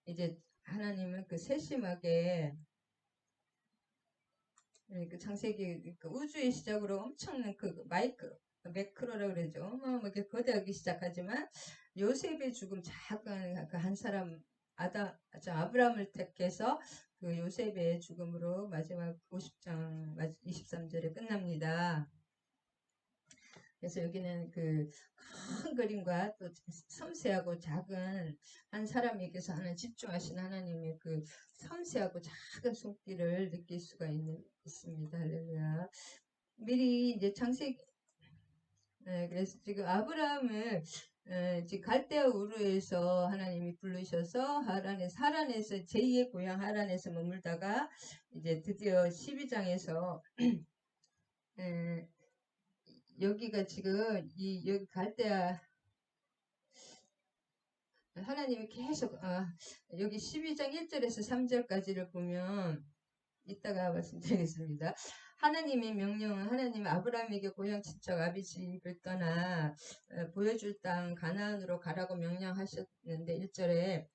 이제 하나님은 그 세심하게 그 창세기 그 우주의 시작으로 엄청난 그 매크로라 그러죠. 어마어마하게 거대하게 시작하지만 요셉의 죽음 작은 그 한 사람 아브라함을 택해서 그 요셉의 죽음으로 마지막 50장 23절에 끝납니다. 그래서 여기는 그 큰 그림과 또 섬세하고 작은 한 사람에게서 하는 집중하신 하나님의 그 섬세하고 작은 손길을 느낄 수가 있습니다. 할렐루야. 미리 이제 그래서 지금 아브라함을 지금 갈대아 우르에서 하나님이 부르셔서 하란에서 제2의 고향 하란에서 머물다가 이제 드디어 12장에서 여기가 지금 여기 갈대아 하나님이 계속 여기 12장 1절에서 3절까지를 보면 이따가 말씀드리겠습니다. 하나님의 명령은 하나님 아브라함에게 고향 친척 아비집을 떠나 보여줄 땅 가나안으로 가라고 명령하셨는데 1절에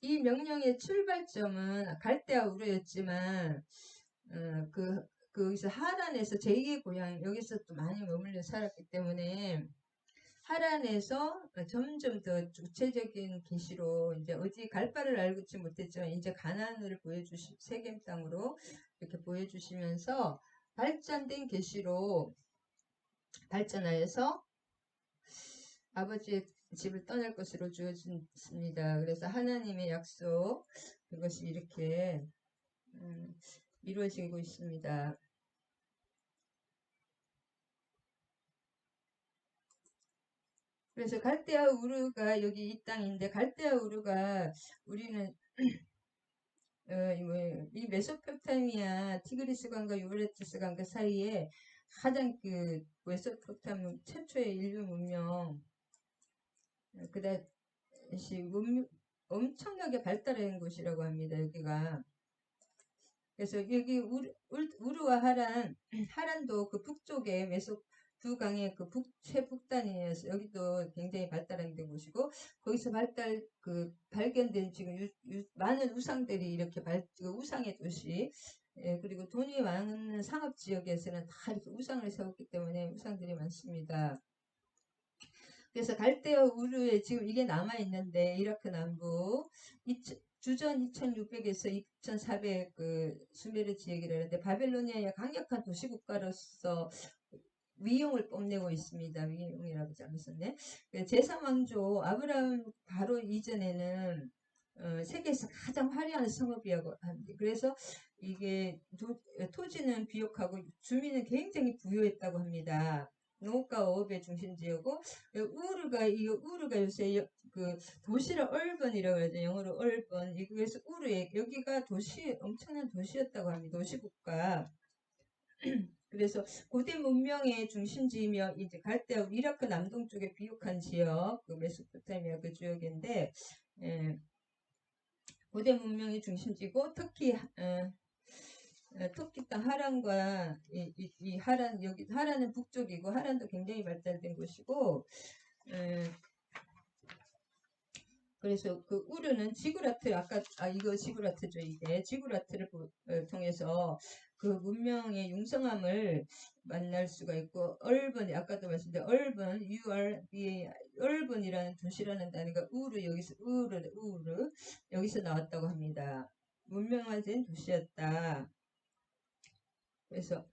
이 명령의 출발점은 갈대아 우르였지만 거기서 하란에서 제2의 고향 여기서 또 많이 머물러 살았기 때문에 하란에서 점점 더 구체적인 계시로 이제 어디 갈 바를 알지 못했지만 이제 가나안을 세겜 땅으로 이렇게 보여주시면서 발전된 계시로 발전하여서 아버지의 집을 떠날 것으로 주어졌습니다. 그래서 하나님의 약속 그것이 이렇게 이루어지고 있습니다. 그래서 갈대아 우르가 여기 이 땅인데 갈대아 우르가 우리는 이 메소포타미아 티그리스강과 유브라티스 강그 사이에 가장 그 메소포타미아 최초의 인류 문명 그다시 엄청나게 발달한 곳이라고 합니다. 여기가 그래서 여기 우르와 하란도 그 북쪽에 두 강의 그 최북단이어서 여기도 굉장히 발달한 곳이고 거기서 발견된 지금 많은 우상들이 이렇게 우상의 도시 그리고 돈이 많은 상업 지역에서는 다 이렇게 우상을 세웠기 때문에 우상들이 많습니다. 그래서 갈대아 우르에 지금 이게 남아 있는데 이라크 남부 주전 2600에서 2400 그 수메르 지역이라는데 바벨로니아의 강력한 도시국가로서 위용을 뽐내고 있습니다. 위용이라고 잘못했네. 제3왕조 아브라함 바로 이전에는 세계에서 가장 화려한 성읍이라고 합니다. 그래서 이게 토지는 비옥하고 주민은 굉장히 부유했다고 합니다. 농업과 어업의 중심지역고 우르가 요새 그 도시를 얼번이라고 하죠. 영어로 얼번. 그래서 여기가 엄청난 도시였다고 합니다. 도시국가. 그래서 고대 문명의 중심지이며 이제 갈대아 이라크 남동쪽의 비옥한 지역, 그 메소포타미아 그 지역인데 고대 문명의 중심지고 터키 땅 하란과 이 하란 여기 하란은 북쪽이고 하란도 굉장히 발달된 곳이고 그래서 그 우르는 지구라트 이거 지구라트죠. 이게 지구라트를 통해서 그 문명의 융성함을 만날 수가 있고 아까도 말씀드린 얼번이라는 도시라는 단어가 우르 여기서 나왔다고 합니다. 문명화된 도시였다. 그래서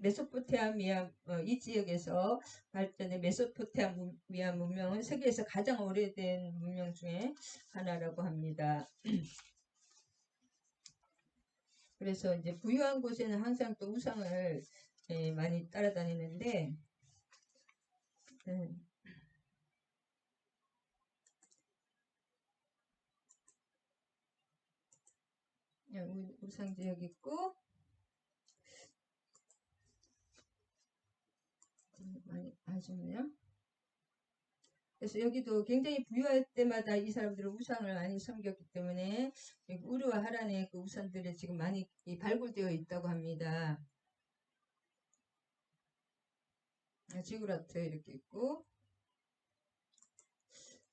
메소포타미아 이 지역에서 발전된 메소포타미아 문명은 세계에서 가장 오래된 문명 중에 하나라고 합니다. 그래서 이제 부유한 곳에는 항상 또 우상을 많이 따라다니는데 우상 지역 있고 많이 아시네요. 그래서 여기도 굉장히 부유할 때마다 이 사람들은 우상을 많이 섬겼기 때문에 우르와 하란의 그 우상들이 지금 많이 발굴되어 있다고 합니다. 지구라트 이렇게 있고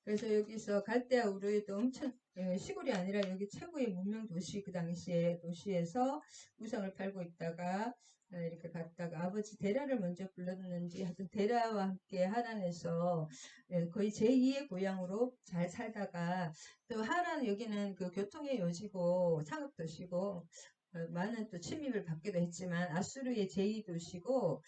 그래서 여기서 갈대아 우르에도 엄청 시골이 아니라 여기 최고의 문명 도시 그 당시에 도시에서 우상을 팔고 있다가 이렇게 갔다가 아버지 데라를 먼저 불렀는지 하여튼 데라와 함께 하란에서 거의 제2의 고향으로 잘 살다가 또 하란 여기는 그 교통의 요지고 상업도시고 많은 또 침입을 받기도 했지만 아수르의 제2도시고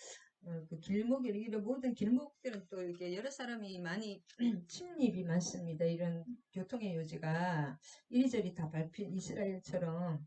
그 길목에 이런 모든 길목들은 또 이렇게 여러 사람이 많이 침입이 많습니다. 이런 교통의 요지가 이리저리 다 밟힌 이스라엘처럼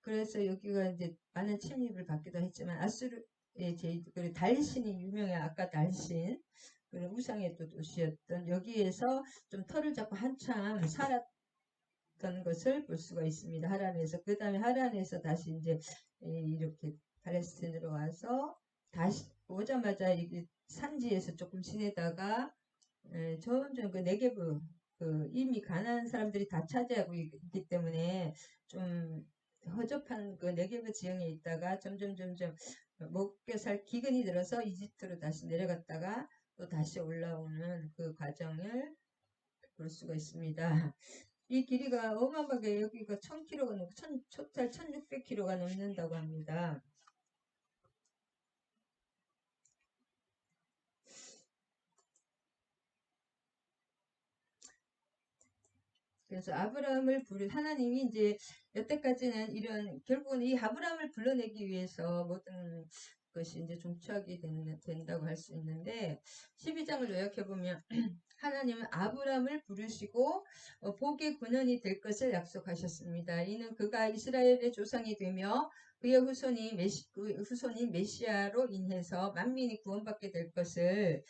그래서 여기가 이제 많은 침입을 받기도 했지만 아수르의 제 그리고 달신이 유명해 아까 달신 그런 우상의 또 도시였던 여기에서 좀 털을 잡고 한참 살았던 것을 볼 수가 있습니다. 하란에서 그 다음에 하란에서 다시 이제 이렇게 팔레스틴으로 와서 다시 오자마자 이 산지에서 조금 지내다가 점점 그 네게브 그 이미 가난한 사람들이 다 차지하고 있기 때문에 좀 허접한 그 네게브 지형에 있다가 점점 먹고 살 기근이 들어서 이집트로 다시 내려갔다가 또 다시 올라오는 그 과정을 볼 수가 있습니다. 이 길이가 어마어마하게 여기가 1000km가 넘고 토탈 1600km가 넘는다고 합니다. 그래서 아브라함을 하나님이 이제 여태까지는 이런 결국은 이 아브라함을 불러내기 위해서 모든 것이 이제 종착이 된다고 할 수 있는데 12장을 요약해 보면 하나님은 아브라함을 부르시고 복의 근원이 될 것을 약속하셨습니다. 이는 그가 이스라엘의 조상이 되며 그의 후손인 메시아로 인해서 만민이 구원받게 될 것을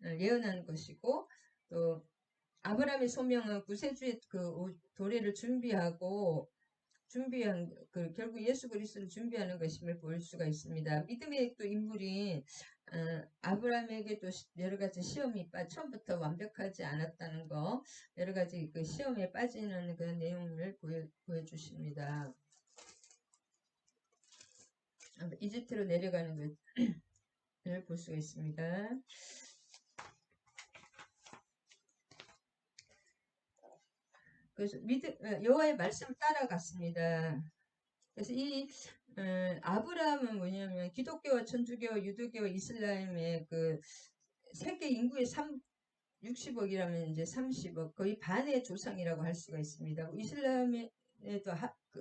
예언한 것이고 또 아브라함의 소명은 구세주의 그 도래를 준비한 그 결국 예수 그리스도를 준비하는 것임을 볼 수가 있습니다. 믿음의 또 인물인 아브라함에게도 여러 가지 시험이 처음부터 완벽하지 않았다는 거 여러 가지 그 시험에 빠지는 그런 내용을 보여주십니다. 이집트로 내려가는 것을 볼 수가 있습니다. 그래서 여호와의 말씀을 따라갔습니다. 그래서 이 아브라함은 뭐냐면 기독교와 천주교, 유대교, 이슬람의 그 세계 인구의 60억이라면 이제 30억 거의 반의 조상이라고 할 수가 있습니다. 이슬람에도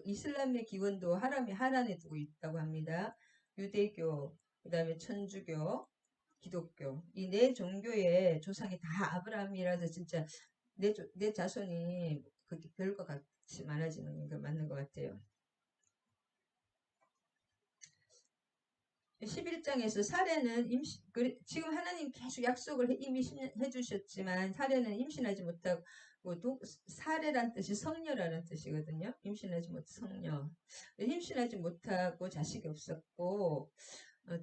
이슬람의 기원도 하란에 두고 있다고 합니다. 유대교, 그다음에 천주교, 기독교 이 네 종교의 조상이 다 아브라함이라서 진짜 내 자손이 그렇게 별것 같이 많아지는 게 맞는 것 같아요. 11장에서 사례는 지금 하나님 계속 약속을 이미 해주셨지만 사례는 임신하지 못하고 사례란 뜻이 성녀라는 뜻이거든요. 임신하지 못한 성녀. 임신하지 못하고 자식이 없었고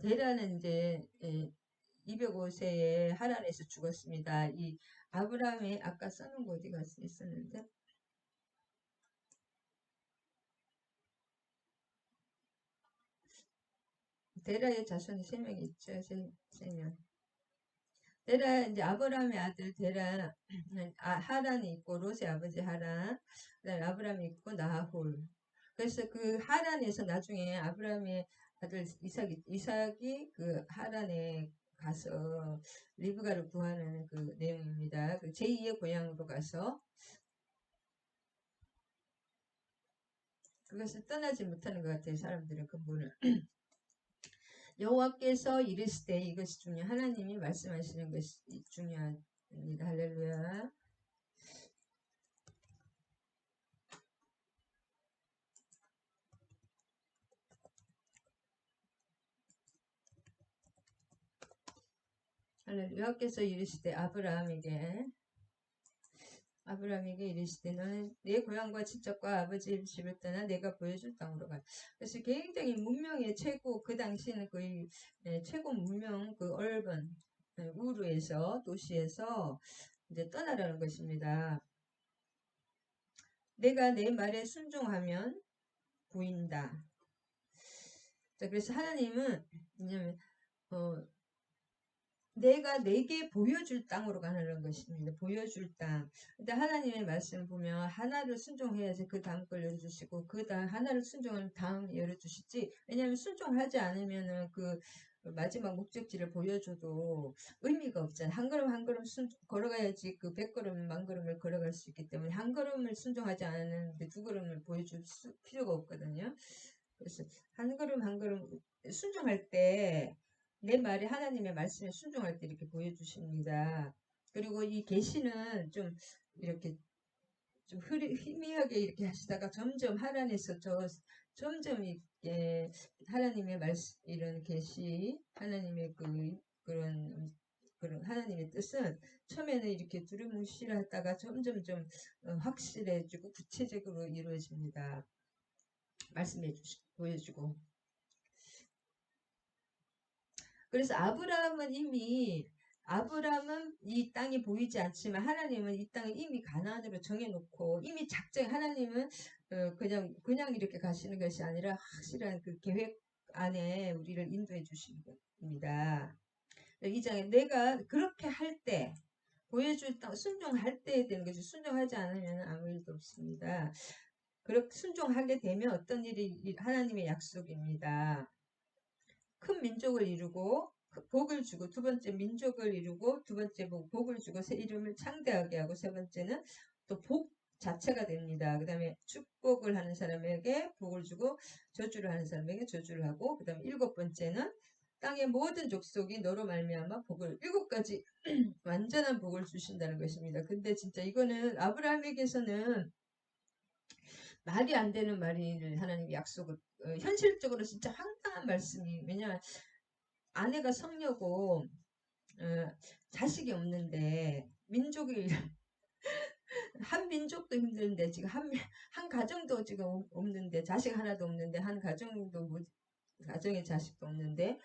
데라는 이제 205세에 하란에서 죽었습니다. 이 아브라함이 아까 써놓은 거 어디가 있었는데 데라의 자손이 3명이 있죠. 3명. 데라 이제 아브라함의 아들 데라 하란이 있고 롯의 아버지 하란 그다음에 아브라함이 있고 나홀 그래서 그 하란에서 나중에 아브라함의 아들 이삭이 그 하란에 가서 리브가를 구하는 그 내용입니다. 그 제2의 고향으로 가서 그것을 떠나지 못하는 것 같아요. 사람들은 근본을. 여호와께서 이르시되 이것이 중요 하나님이 말씀하시는 것이 중요합니다. 할렐루야. 여호와께서 이르시되 아브라함에게 이르시되 너는 내 고향과 친척과 아버지 집을 떠나 내가 보여줄 땅으로 가. 그래서 굉장히 문명의 최고 그 당시에는 거의 최고 문명 그 얼번 우르에서 도시에서 이제 떠나라는 것입니다. 내가 내 말에 순종하면 보인다. 자, 그래서 하나님은 내가 내게 보여줄 땅으로 가는 것입니다. 보여줄 땅. 근데 하나님의 말씀 보면 하나를 순종해야지 그 다음 걸 열어주시고 그 다음 하나를 순종하면 다음 열어주시지. 왜냐하면 순종하지 않으면은 그 마지막 목적지를 보여줘도 의미가 없잖아요. 한 걸음 한 걸음 걸어가야지 그 100걸음 만 걸음을 걸어갈 수 있기 때문에 한 걸음을 순종하지 않았는데 두 걸음을 보여줄 필요가 없거든요. 그래서 한 걸음 한 걸음 순종할 때 내 말이 하나님의 말씀에 순종할 때 이렇게 보여주십니다. 그리고 이 계시는 좀 이렇게 좀 희미하게 이렇게 하시다가 점점 하나님에서 점점 이렇게 하나님의 말씀 이런 계시 하나님의 그런 하나님의 뜻은 처음에는 이렇게 두루뭉실하다가 점점 좀 확실해지고 구체적으로 이루어집니다. 말씀해 주시고 보여주고. 그래서 아브라함은 이 땅이 보이지 않지만 하나님은 이 땅을 이미 가나안으로 정해놓고 이미 하나님은 그냥 이렇게 가시는 것이 아니라 확실한 그 계획 안에 우리를 인도해 주시는 겁니다. 이 장에 내가 그렇게 할 때 보여줄 땅 순종할 때 되는 거죠. 순종하지 않으면 아무 일도 없습니다. 그렇게 순종하게 되면 어떤 일이 하나님의 약속입니다. 큰 민족을 이루고 복을 주고 두 번째 민족을 이루고 두 번째 복을 주고 새 이름을 창대하게 하고 세 번째는 또 복 자체가 됩니다. 그 다음에 축복을 하는 사람에게 복을 주고 저주를 하는 사람에게 저주를 하고 그 다음에 일곱 번째는 땅의 모든 족속이 너로 말미암아 복을 일곱 가지 완전한 복을 주신다는 것입니다. 근데 진짜 이거는 아브라함에게서는 말이 안 되는 말을 하나님이 약속을 현실적으로 진짜 황당한 말씀이 왜냐하면 아내가 성녀고 자식이 없는데 민족이 한 민족도 힘든데 지금 한 가정도 지금 없는데 자식 하나도 없는데 한 가정도 가정에 자식도 없는데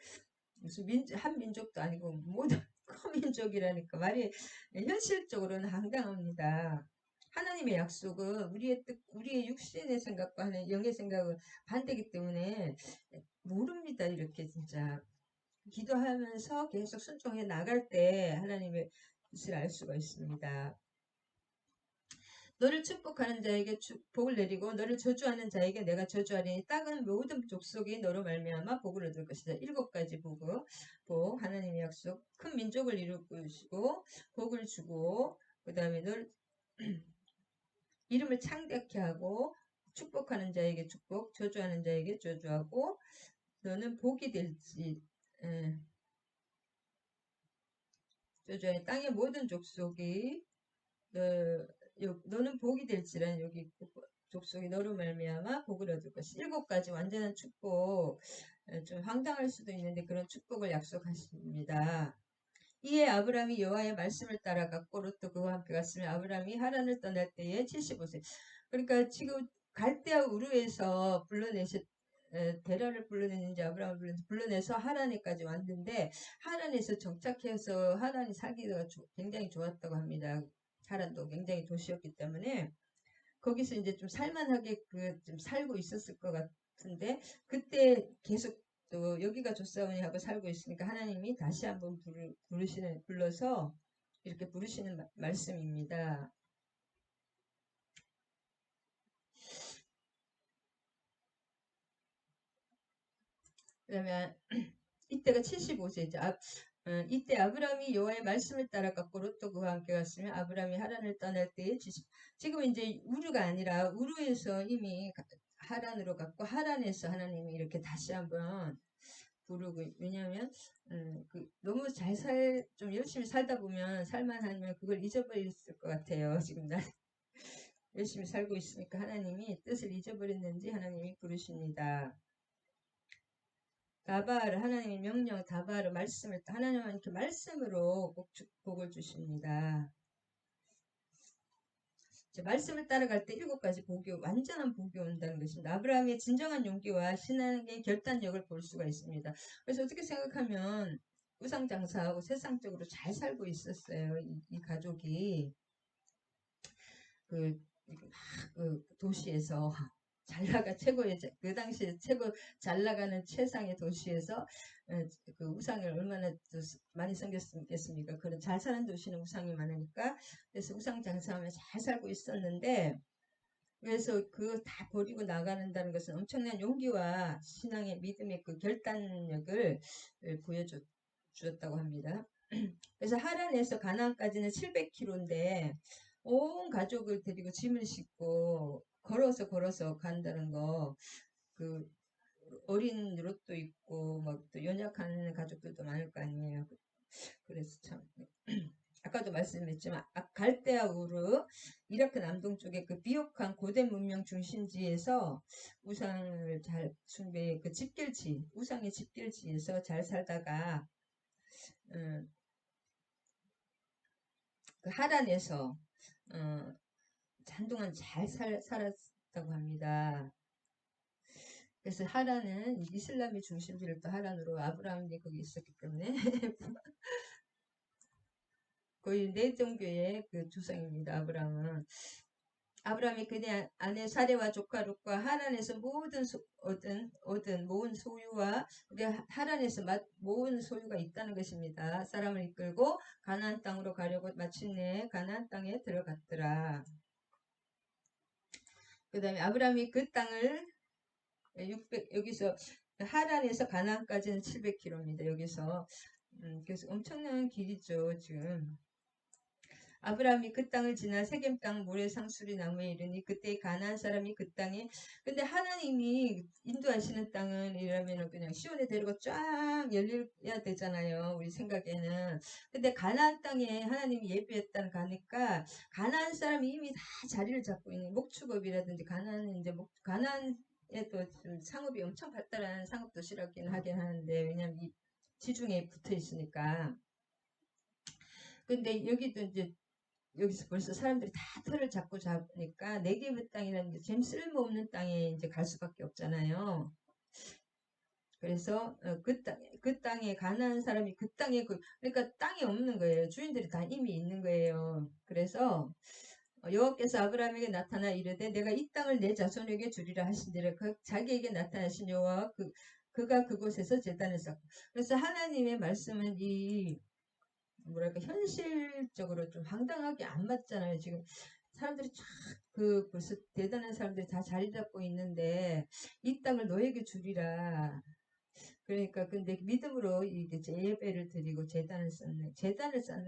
무슨 한 민족도 아니고 모든 커민족이라니까 말이 현실적으로는 황당합니다. 하나님의 약속은 우리의 뜻, 우리의 육신의 생각과 하는 영의 생각은 반대이기 때문에 모릅니다. 이렇게 진짜 기도하면서 계속 순종해 나갈 때 하나님의 뜻을 알 수가 있습니다. 너를 축복하는 자에게 복을 내리고 너를 저주하는 자에게 내가 저주하리니 땅은 모든 족속이 너로 말미암아 복을 얻을 것이다. 일곱 가지 복 하나님의 약속 큰 민족을 이루시고 복을 주고 그 다음에 널 이름을 창대케 하고 축복하는 자에게 축복 저주하는 자에게 저주하고 너는 복이 될지 저주하니 땅의 모든 족속이 너는 복이 될지란 여기 족속이 너로 말미암아 복을 얻을 것이 일곱 가지 완전한 축복 좀 황당할 수도 있는데 그런 축복을 약속하십니다. 이에 아브라함이 여호와의 말씀을 따라갔고 롯도 그와 함께 갔으며 아브라함이 하란을 떠날 때에 75세 그러니까 지금 갈대아 우르에서 데라를 불러내는지 아브라함을 불러내서 하란에까지 왔는데 하란에서 정착해서 하란이 살기가 굉장히 좋았다고 합니다. 하란도 굉장히 도시였기 때문에 거기서 이제 좀 살만하게 좀 살고 있었을 것 같은데 그때 계속 또 여기가 좋사오니 하고 살고 있으니까 하나님이 다시 한번 불러서 이렇게 부르시는 말씀입니다. 그러면 이때가 75세죠. 이때 아브라함이 여호와의 말씀을 따라갔고 롯도 그와 함께 갔으며 아브라함이 하란을 떠날 때에 지금 이제 우르가 아니라 우르에서 이미 하란으로 갔고 하란에서 하나님이 이렇게 다시 한번 부르고 왜냐하면 너무 좀 열심히 살다 보면 살만하면 그걸 잊어버렸을 것 같아요. 지금 나 열심히 살고 있으니까 하나님이 뜻을 잊어버렸는지 하나님이 부르십니다. 다바르 하나님의 명령 다바르 말씀을 하나님은 이렇게 말씀으로 복을 주십니다. 말씀을 따라갈 때 일곱 가지 복이 완전한 복이 온다는 것입니다. 아브라함의 진정한 용기와 신앙의 결단력을 볼 수가 있습니다. 그래서 어떻게 생각하면 우상장사하고 세상적으로 잘 살고 있었어요. 이 가족이 그 도시에서 최고의 그 당시에 최고 잘 나가는 최상의 도시에서 그 우상을 얼마나 많이 섬겼겠습니까? 그런 잘 사는 도시는 우상이 많으니까 그래서 우상 장사하며 잘 살고 있었는데 그래서 그 다 버리고 나가는다는 것은 엄청난 용기와 신앙의 믿음의 그 결단력을 보여주었다고 합니다. 그래서 하란에서 가나안까지는 700km인데 온 가족을 데리고 짐을 싣고 걸어서 간다는 거, 그 어린 롯도 있고 막 또 연약한 가족들도 많을 거 아니에요. 그래서 참 아까도 말씀했지만 갈대아 우르 이라크 남동쪽의 그 비옥한 고대 문명 중심지에서 우상을 잘 숭배 그 집길지 우상의 집길지에서 잘 살다가 음, 그 하란에서 어, 한동안 잘 살았다고 합니다. 그래서 하란은 이슬람의 중심지를 또 하란으로 아브라함이 거기 있었기 때문에 거의 네 종교의 그 조상입니다. 아브라함이 그의 아내 사레와 조카 롯과 하란에서 얻은 모은 소유와 하란에서 모은 소유가 있다는 것입니다. 사람을 이끌고 가나안 땅으로 가려고 마침내 가나안 땅에 들어갔더라. 그 다음에 아브라함이 그 땅을 600 여기서 하란에서 가나안까지는 700km입니다. 여기서 그래서 엄청난 길이죠. 지금 아브라함이 그 땅을 지나 세겜 땅 모래 상수리 나무에 이르니 그때 가나안 사람이 그 땅에 근데 하나님이 인도하시는 땅은 이러면은 그냥 시온에 데리고 쫙 열려야 되잖아요. 우리 생각에는. 근데 가나안 땅에 하나님이 예비했다는 가니까 가나안 사람이 이미 다 자리를 잡고 있는 목축업이라든지 가나안은 이제 가나안에 또 상업이 엄청 발달한 상업 도시라긴 하긴 하는데 왜냐면 이 지중해 붙어 있으니까. 근데 여기도 이제 여기서 벌써 사람들이 다 틀을 잡고 잡으니까 네게브 땅이라는 게 좀 쓸모없는 땅에 이제 갈 수밖에 없잖아요. 그래서 그 땅에 가난한 사람이 그 땅에 그러니까 땅이 없는 거예요. 주인들이 다 이미 있는 거예요. 그래서 여호와께서 아브라함에게 나타나 이르되 내가 이 땅을 내 자손에게 주리라 하신대로 자기에게 나타나신 여호와 그가 그곳에서 제단을 쌓고 그래서 하나님의 말씀은 이 뭐랄까 현실적으로 좀 황당하게 안 맞잖아요. 지금 사람들이 벌써 대단한 사람들이 다 자리 잡고 있는데 이 땅을 너에게 주리라. 그러니까 근데 믿음으로 이게 예배를 드리고 재단을 쌓는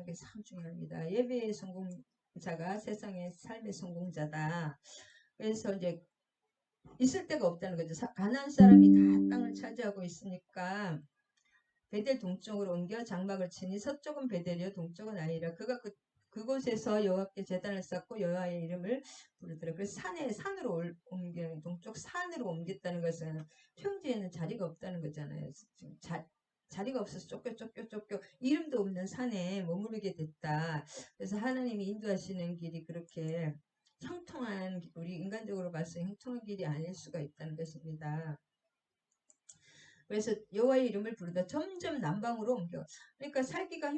게 참 중요합니다. 예배의 성공자가 세상의 삶의 성공자다. 그래서 이제 있을 데가 없다는 거죠. 가난한 사람이 다 땅을 차지하고 있으니까 베델 동쪽으로 옮겨 장막을 치니 서쪽은 베델이요 동쪽은 아이라 그가 그곳에서 여호와께 제단을 쌓고 여호와의 이름을 부르더라. 그래서 산으로 옮겨 동쪽 산으로 옮겼다는 것은 평지에는 자리가 없다는 거잖아요. 지금 자리가 없어서 쫓겨 이름도 없는 산에 머무르게 됐다. 그래서 하나님이 인도하시는 길이 그렇게 형통한 우리 인간적으로 봤을 때 형통한 길이 아닐 수가 있다는 것입니다. 그래서 여호와의 이름을 부르다 점점 남방으로 옮겨. 그러니까 살기가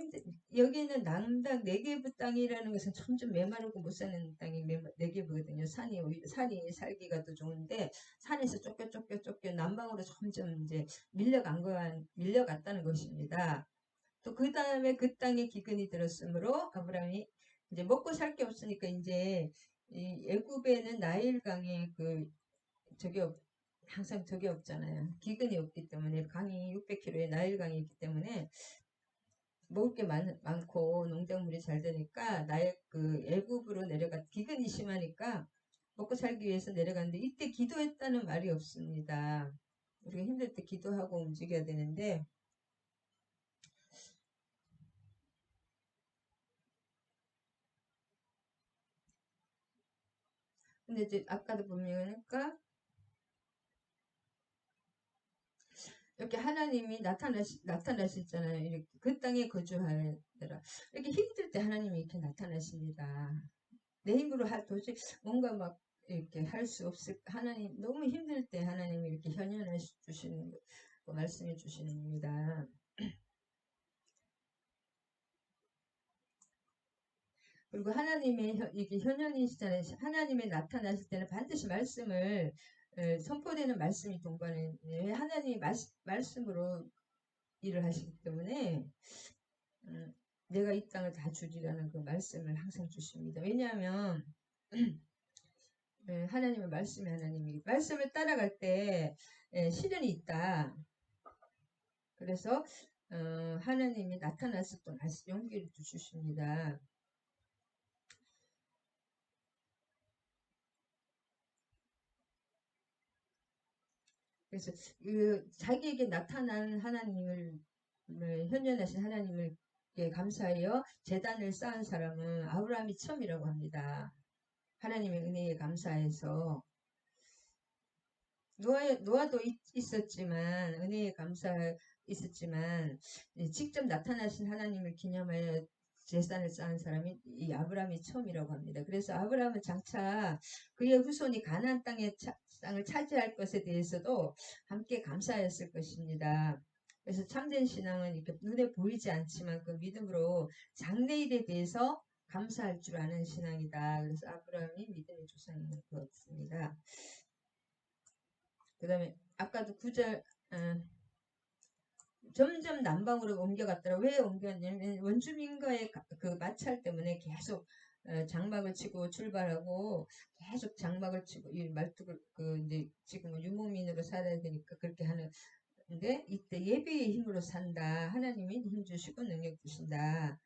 여기는 남당 네게브 땅이라는 것은 점점 메마르고 못 사는 땅이 네게브거든요. 산이 살기가 더 좋은데 산에서 쫓겨 남방으로 점점 이제 밀려갔다는 것입니다. 또 그 다음에 그 땅에 기근이 들었으므로 아브라함이 이제 먹고 살 게 없으니까 이제 이 애굽에는 나일강에 저기 항상 저게 없잖아요. 기근이 없기 때문에 강이 600km의 나일강이 있기 때문에 먹을 게 많고 농작물이 잘 되니까 애굽으로 기근이 심하니까 먹고 살기 위해서 내려갔는데 이때 기도했다는 말이 없습니다. 우리가 힘들 때 기도하고 움직여야 되는데 근데 이제 아까도 보니까 이렇게 하나님이 나타나시잖아요. 이렇게 그 땅에 거주하더라. 이렇게 힘들 때 하나님이 이렇게 나타나십니다. 내 힘으로 도저히 뭔가 막 이렇게 할 수 없을 하나님 너무 힘들 때 하나님이 이렇게 현현해 주시는 말씀해 주시는입니다. 그리고 하나님의 이게 현현이시잖아요. 하나님의 나타나실 때는 반드시 말씀을 선포되는 말씀이 동반해 하나님이 말씀으로 일을 하시기 때문에 내가 이 땅을 다 주리라는 그 말씀을 항상 주십니다. 왜냐하면 하나님의 말씀이 하나님이 말씀을 따라갈 때 시련이 있다. 그래서 하나님이 나타났을 때 용기를 주십니다. 그래서 자기에게 나타난 하나님을 현존하신 하나님을 감사하여 제단을 쌓은 사람은 아브라함이 처음이라고 합니다. 하나님의 은혜에 감사해서 노아도 있었지만 은혜에 감사 있었지만 직접 나타나신 하나님을 기념하여 제단을 쌓은 사람이 이 아브라함이 처음이라고 합니다. 그래서 아브라함은 장차 그의 후손이 가나안 땅을 차지할 것에 대해서도 함께 감사했을 것입니다. 그래서 참된 신앙은 이렇게 눈에 보이지 않지만 그 믿음으로 장래일에 대해서 감사할 줄 아는 신앙이다. 그래서 아브라함이 믿음의 조상인 것 같습니다. 그 다음에 아까도 9절 점점 남방으로 옮겨갔더라. 왜 옮겼냐면 원주민과의 그 마찰 때문에 계속 장막을 치고 출발하고 계속 장막을 치고 이 말뚝을 이제 지금 유목민으로 살아야 되니까 그렇게 하는데 이때 예배의 힘으로 산다. 하나님이 힘 주시고 능력 주신다.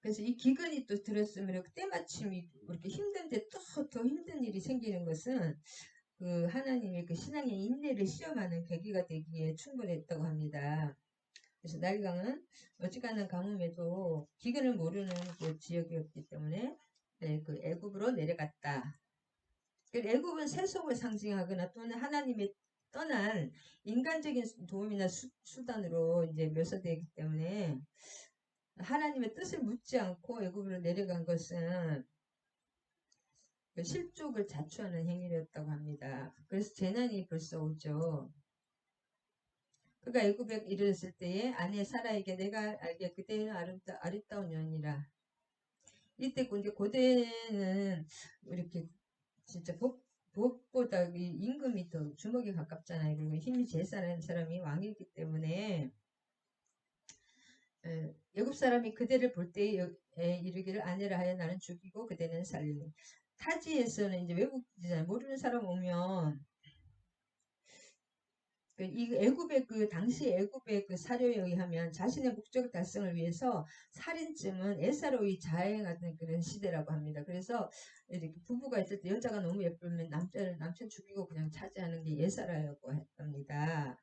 그래서 이 기근이 또 들었으면 때마침 이렇게 힘든데 또 더 힘든 일이 생기는 것은 그 하나님의 그 신앙의 인내를 시험하는 계기가 되기에 충분했다고 합니다. 그래서 나일강은 어지간한 가뭄에도 기근을 모르는 그 지역이었기 때문에 그 애굽으로 내려갔다. 애굽은 세속을 상징하거나 또는 하나님의 떠난 인간적인 도움이나 수단으로 이제 묘사되기 때문에 하나님의 뜻을 묻지 않고 애굽으로 내려간 것은 실족을 자초하는 행위였다고 합니다. 그래서 재난이 벌써 오죠. 그가 애굽에 이르렀을 때에 아내 사라에게 내가 알기에 그대는 아름다운 년이라. 이때 이제 고대는 이렇게 진짜 복보다 임금이 더 주먹에 가깝잖아요. 그리고 힘이 제일 세는 사람이 왕이기 때문에 애굽 사람이 그대를 볼 때에 이르기를 아내라 하여 나는 죽이고 그대는 살리니. 타지에서는 이제 외국이잖아요. 모르는 사람 오면 이 애굽의 당시 애굽의 사료에 의하면 자신의 목적 달성을 위해서 살인쯤은 애사로이 자행하는 그런 시대라고 합니다. 그래서 이렇게 부부가 있을 때 여자가 너무 예쁘면 남편 죽이고 그냥 차지하는 게 예사라고 했답니다.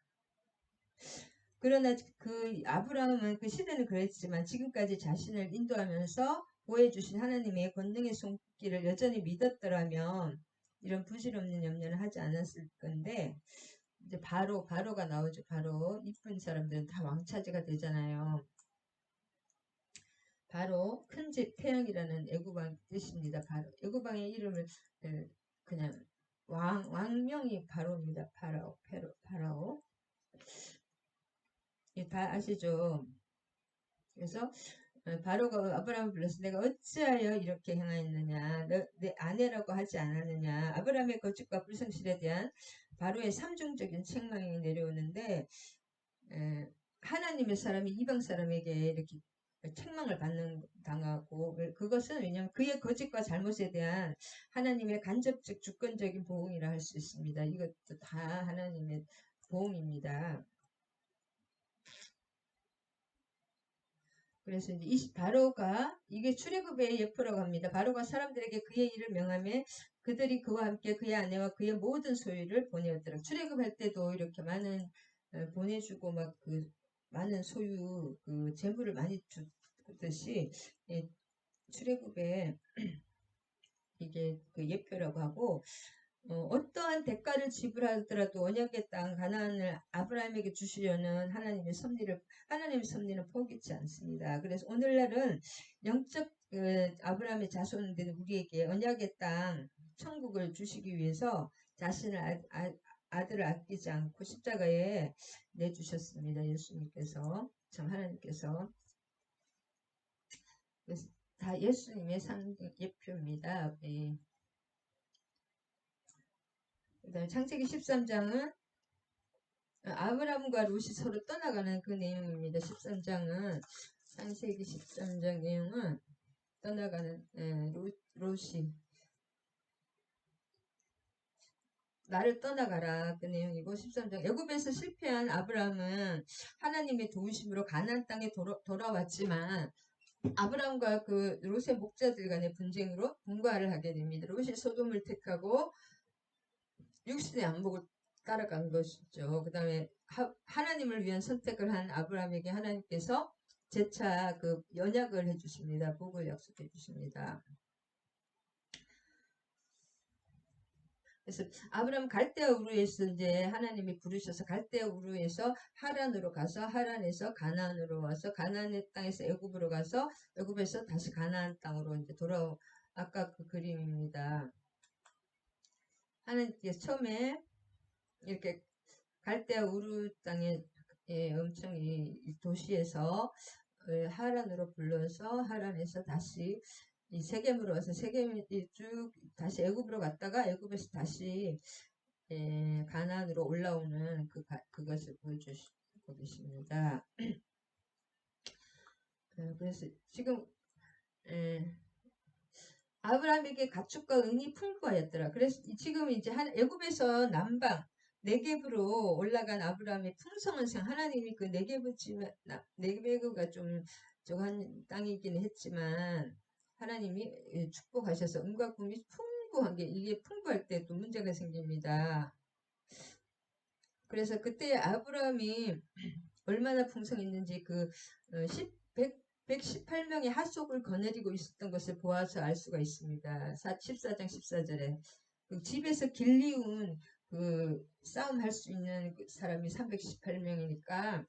그러나 그 아브라함은 그 시대는 그랬지만 지금까지 자신을 인도하면서 보여주신 하나님의 권능의 손길을 여전히 믿었더라면 이런 부질없는 염려는 하지 않았을 건데 이제 바로가 나오죠. 바로 이쁜 사람들은 다 왕차지가 되잖아요. 바로 큰 집 태양이라는 애굽왕 뜻입니다. 바로 애굽왕의 이름을 그냥 왕명이 바로입니다. 파라오. 다 아시죠? 그래서 바로가 아브라함을 불러서 내가 어찌하여 이렇게 행하였느냐 내 아내라고 하지 않았느냐. 아브라함의 거짓과 불성실에 대한 바로의 삼중적인 책망이 내려오는데 하나님의 사람이 이방 사람에게 이렇게 책망을 당하고 그것은 왜냐하면 그의 거짓과 잘못에 대한 하나님의 간접적 주권적인 보응이라 할 수 있습니다. 이것도 다 하나님의 보응입니다. 그래서 이제 바로가 이게 출애굽의 예표라고 합니다. 바로가 사람들에게 그의 일을 명하며 그들이 그와 함께 그의 아내와 그의 모든 소유를 보내었더라. 출애굽할 때도 이렇게 많은 보내주고 막 많은 소유 재물을 많이 주듯이 출애굽에 이게 예표라고 하고 어떠한 대가를 지불하더라도 언약의 땅 가나안을 아브라함에게 주시려는 하나님의 섭리는 포기치 않습니다. 그래서 오늘날은 영적 아브라함의 자손된 우리에게 언약의 땅 천국을 주시기 위해서 자신을 아들을 아끼지 않고 십자가에 내주셨습니다. 예수님께서 참 하나님께서 그래서 다 예수님의 예표입니다. 예. 그다음에 창세기 13장은 아브라함과 롯이 서로 떠나가는 그 내용입니다. 13장은 창세기 13장 내용은 떠나가는 롯이 나를 떠나가라 그 내용이고 13장 애굽에서 실패한 아브라함은 하나님의 도우심으로 가나안 땅에 돌아왔지만 아브라함과 그 롯의 목자들 간의 분쟁으로 분과를 하게 됩니다. 롯이 소돔을 택하고 육신의 안목을 따라간 것이죠. 그 다음에 하나님을 위한 선택을 한 아브라함에게 하나님께서 재차 그 연약을 해주십니다. 복을 약속해 주십니다. 그래서 아브라함 갈대아 우르에서 이제 하나님이 부르셔서 갈대아 우르에서 하란으로 가서 하란에서 가나안으로 와서 가나안의 땅에서 애굽으로 가서 애굽에서 다시 가나안 땅으로 이제 아까 그 그림입니다. 하나님께서 처음에 이렇게 갈대아 우르 땅에 엄청 이 도시에서 하란으로 불러서 하란에서 다시 이 세겜으로 와서 세겜이 쭉 다시 애굽으로 갔다가 애굽에서 다시 가나안으로 올라오는 그것을 보여주시고 계십니다. 그래서 지금 아브라함에게 가축과 은이 풍부하였더라. 그래서 지금 이제 애굽에서 남방 네겝으로 올라간 아브라함의 풍성한 생 하나님이 그 네겝가 좀 저한 땅이긴 했지만 하나님이 축복하셔서 은과 금이 풍부한 게 이게 풍부할 때 또 문제가 생깁니다. 그래서 그때 아브라함이 얼마나 풍성했는지 그 118명의 하속을 거느리고 있었던 것을 보아서 알 수가 있습니다. 14장 14절에 그 집에서 길리운 그 싸움할 수 있는 그 사람이 318명이니까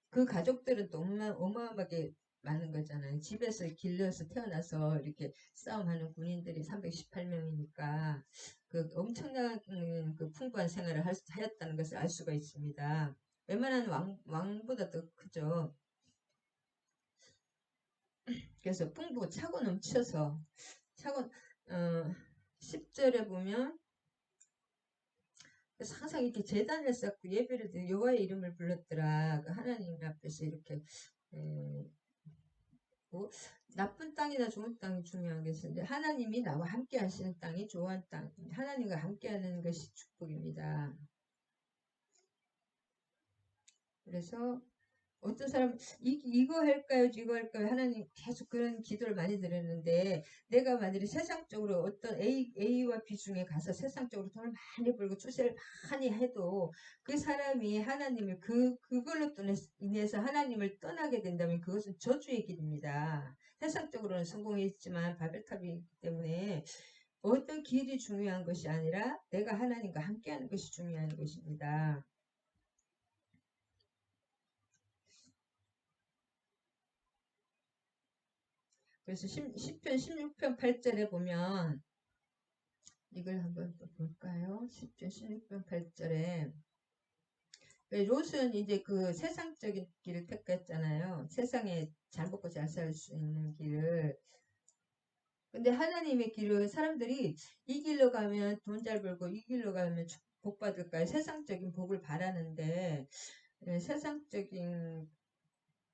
그 가족들은 또 어마어마하게 많은 거잖아요. 집에서 길러서 태어나서 이렇게 싸움하는 군인들이 318명이니까 그 엄청난 그 풍부한 생활을 하였다는 것을 알 수가 있습니다. 웬만한 왕보다 더 크죠. 그래서 풍부 차고 넘쳐서 10절에 보면 항상 이렇게 제단을 쌓고 예배를 드리고 여호와의 이름을 불렀더라. 그 하나님 앞에서 이렇게 뭐 나쁜 땅이나 좋은 땅이 중요한 것인데 하나님이 나와 함께 하시는 땅이 좋은 땅, 하나님과 함께 하는 것이 축복입니다. 그래서 어떤 사람 이거 할까요 이거 할까요 하나님 계속 그런 기도를 많이 드렸는데 내가 만약에 세상적으로 어떤 A와 B 중에 가서 세상적으로 돈을 많이 벌고 추세를 많이 해도 그 사람이 하나님을 그걸로 인해서 하나님을 떠나게 된다면 그것은 저주의 길입니다. 세상적으로는 성공했지만 바벨탑이기 때문에 어떤 길이 중요한 것이 아니라 내가 하나님과 함께하는 것이 중요한 것입니다. 그래서 10편 16편 8절에 보면 이걸 한번 또 볼까요? 10편 16편 8절에 롯은 이제 그 세상적인 길을 택했잖아요. 세상에 잘 먹고 잘 살 수 있는 길을. 근데 하나님의 길은 사람들이 이 길로 가면 돈 잘 벌고 이 길로 가면 복 받을까요? 세상적인 복을 바라는데 세상적인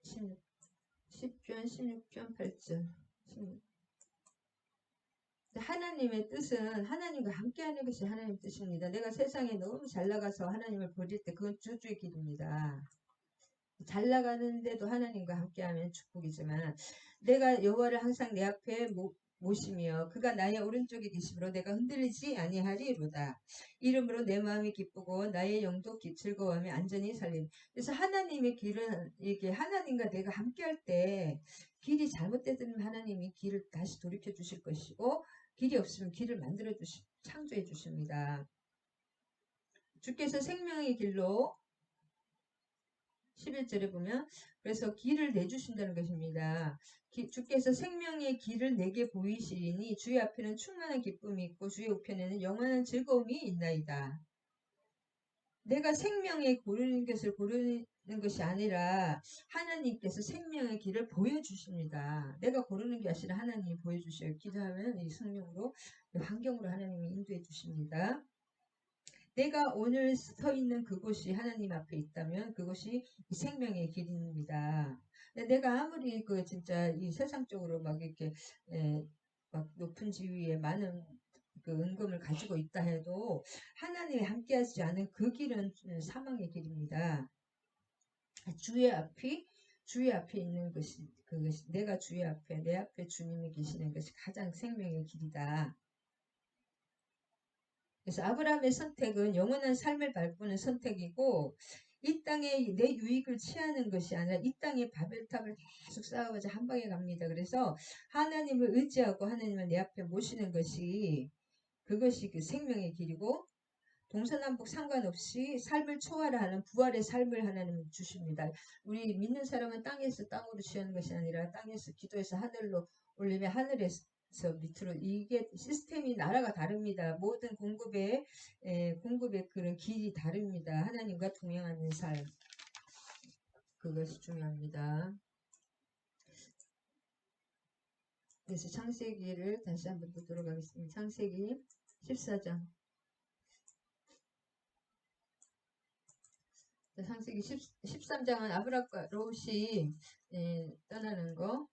10편 16편 8절 하나님의 뜻은 하나님과 함께하는 것이 하나님의 뜻입니다. 내가 세상에 너무 잘 나가서 하나님을 버릴 때 그건 저주의 길입니다. 잘 나가는데도 하나님과 함께하면 축복이지만 내가 여호와를 항상 내 앞에 모시며 그가 나의 오른쪽에 계심으로 내가 흔들리지 아니하리로다. 이름으로 내 마음이 기쁘고 나의 영도 즐거워하며 안전히 살림. 그래서 하나님의 길은 이게 하나님과 내가 함께할 때 길이 잘못되면 하나님이 길을 다시 돌이켜 주실 것이고 길이 없으면 길을 만들어 창조해 주십니다. 주께서 생명의 길로 11절에 보면 그래서 길을 내주신다는 것입니다. 주께서 생명의 길을 내게 보이시리니 주의 앞에는 충만한 기쁨이 있고 주의 우편에는 영원한 즐거움이 있나이다. 내가 생명의 고르는 것이 아니라 하나님께서 생명의 길을 보여주십니다. 내가 고르는 게 아니라 하나님이 보여주셔요. 기도하면 이 성령으로 환경으로 하나님이 인도해 주십니다. 내가 오늘 서 있는 그곳이 하나님 앞에 있다면 그것이 생명의 길입니다. 내가 아무리 그 진짜 이 세상적으로 막 이렇게 막 높은 지위에 많은 그 은금을 가지고 있다 해도 하나님이 함께하지 않은 그 길은 사망의 길입니다. 주의 앞에 있는 것이 그것이 내가 주의 앞에 내 앞에 주님이 계시는 것이 가장 생명의 길이다. 그래서 아브라함의 선택은 영원한 삶을 바꾸는 선택이고 이 땅에 내 유익을 취하는 것이 아니라 이 땅에 바벨탑을 계속 쌓아가자 한 방에 갑니다. 그래서 하나님을 의지하고 하나님을 내 앞에 모시는 것이 그것이 그 생명의 길이고 동서남북 상관없이 삶을 초월하는 부활의 삶을 하나님 주십니다. 우리 믿는 사람은 땅에서 땅으로 취하는 것이 아니라 땅에서 기도해서 하늘로 올리며 하늘에서 밑으로 이게 시스템이 나라가 다릅니다. 모든 공급의 그런 길이 다릅니다. 하나님과 동행하는 삶 그것이 중요합니다. 그래서 창세기를 다시 한번 보도록 하겠습니다. 창세기 14장 창세기 13장은 아브라함과 롯이 떠나는 거.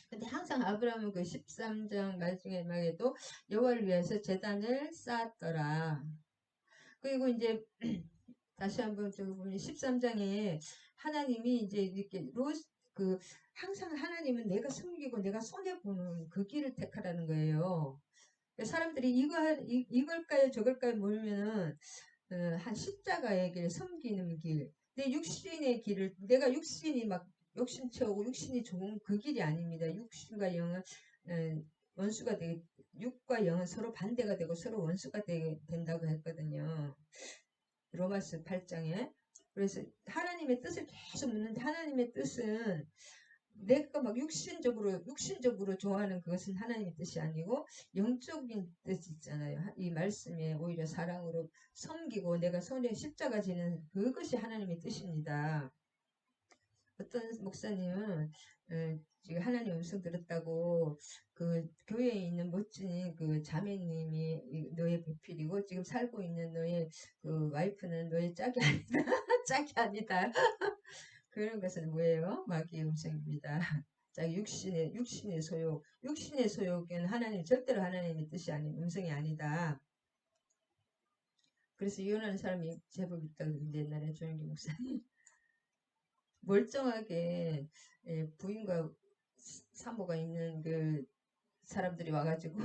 근데 항상 아브라함은 그 13장 마지막에도 여호와를 위해서 제단을 쌓았더라. 그리고 이제 다시 한번 저기 보면 13장에 하나님이 이제 이렇게 항상 하나님은 내가 숨기고 내가 손해보는 그 길을 택하라는 거예요. 사람들이 이걸까요 저걸까요 모르면은 한 십자가의 길, 섬기는 길, 내 육신의 길을 내가 육신이 막 욕심 채우고 육신이 좋은 그 길이 아닙니다. 육신과 영은 원수가 되게 육과 영은 서로 반대가 되고 서로 원수가 된다고 했거든요. 로마서 8장에. 그래서 하나님의 뜻을 계속 묻는데 하나님의 뜻은 내가 막 육신적으로 좋아하는 그것은 하나님의 뜻이 아니고 영적인 뜻이 있잖아요. 이 말씀에 오히려 사랑으로 섬기고 내가 손에 십자가 지는 그것이 하나님의 뜻입니다. 어떤 목사님은 지금 하나님 음성 들었다고 그 교회에 있는 멋진 그 자매님이 너의 배필이고 지금 살고 있는 너의 그 와이프는 너의 짝이 아니다. 짝이 아니다. 그런 것은 뭐예요? 마귀의 음성입니다. 자, 육신의 소욕. 육신의 소욕은 절대로 하나님의 뜻이 아닌 음성이 아니다. 그래서 이혼하는 사람이 제법 있다 그러는데 옛날에 조영기 목사님. 멀쩡하게 부인과 사모가 있는 그 사람들이 와가지고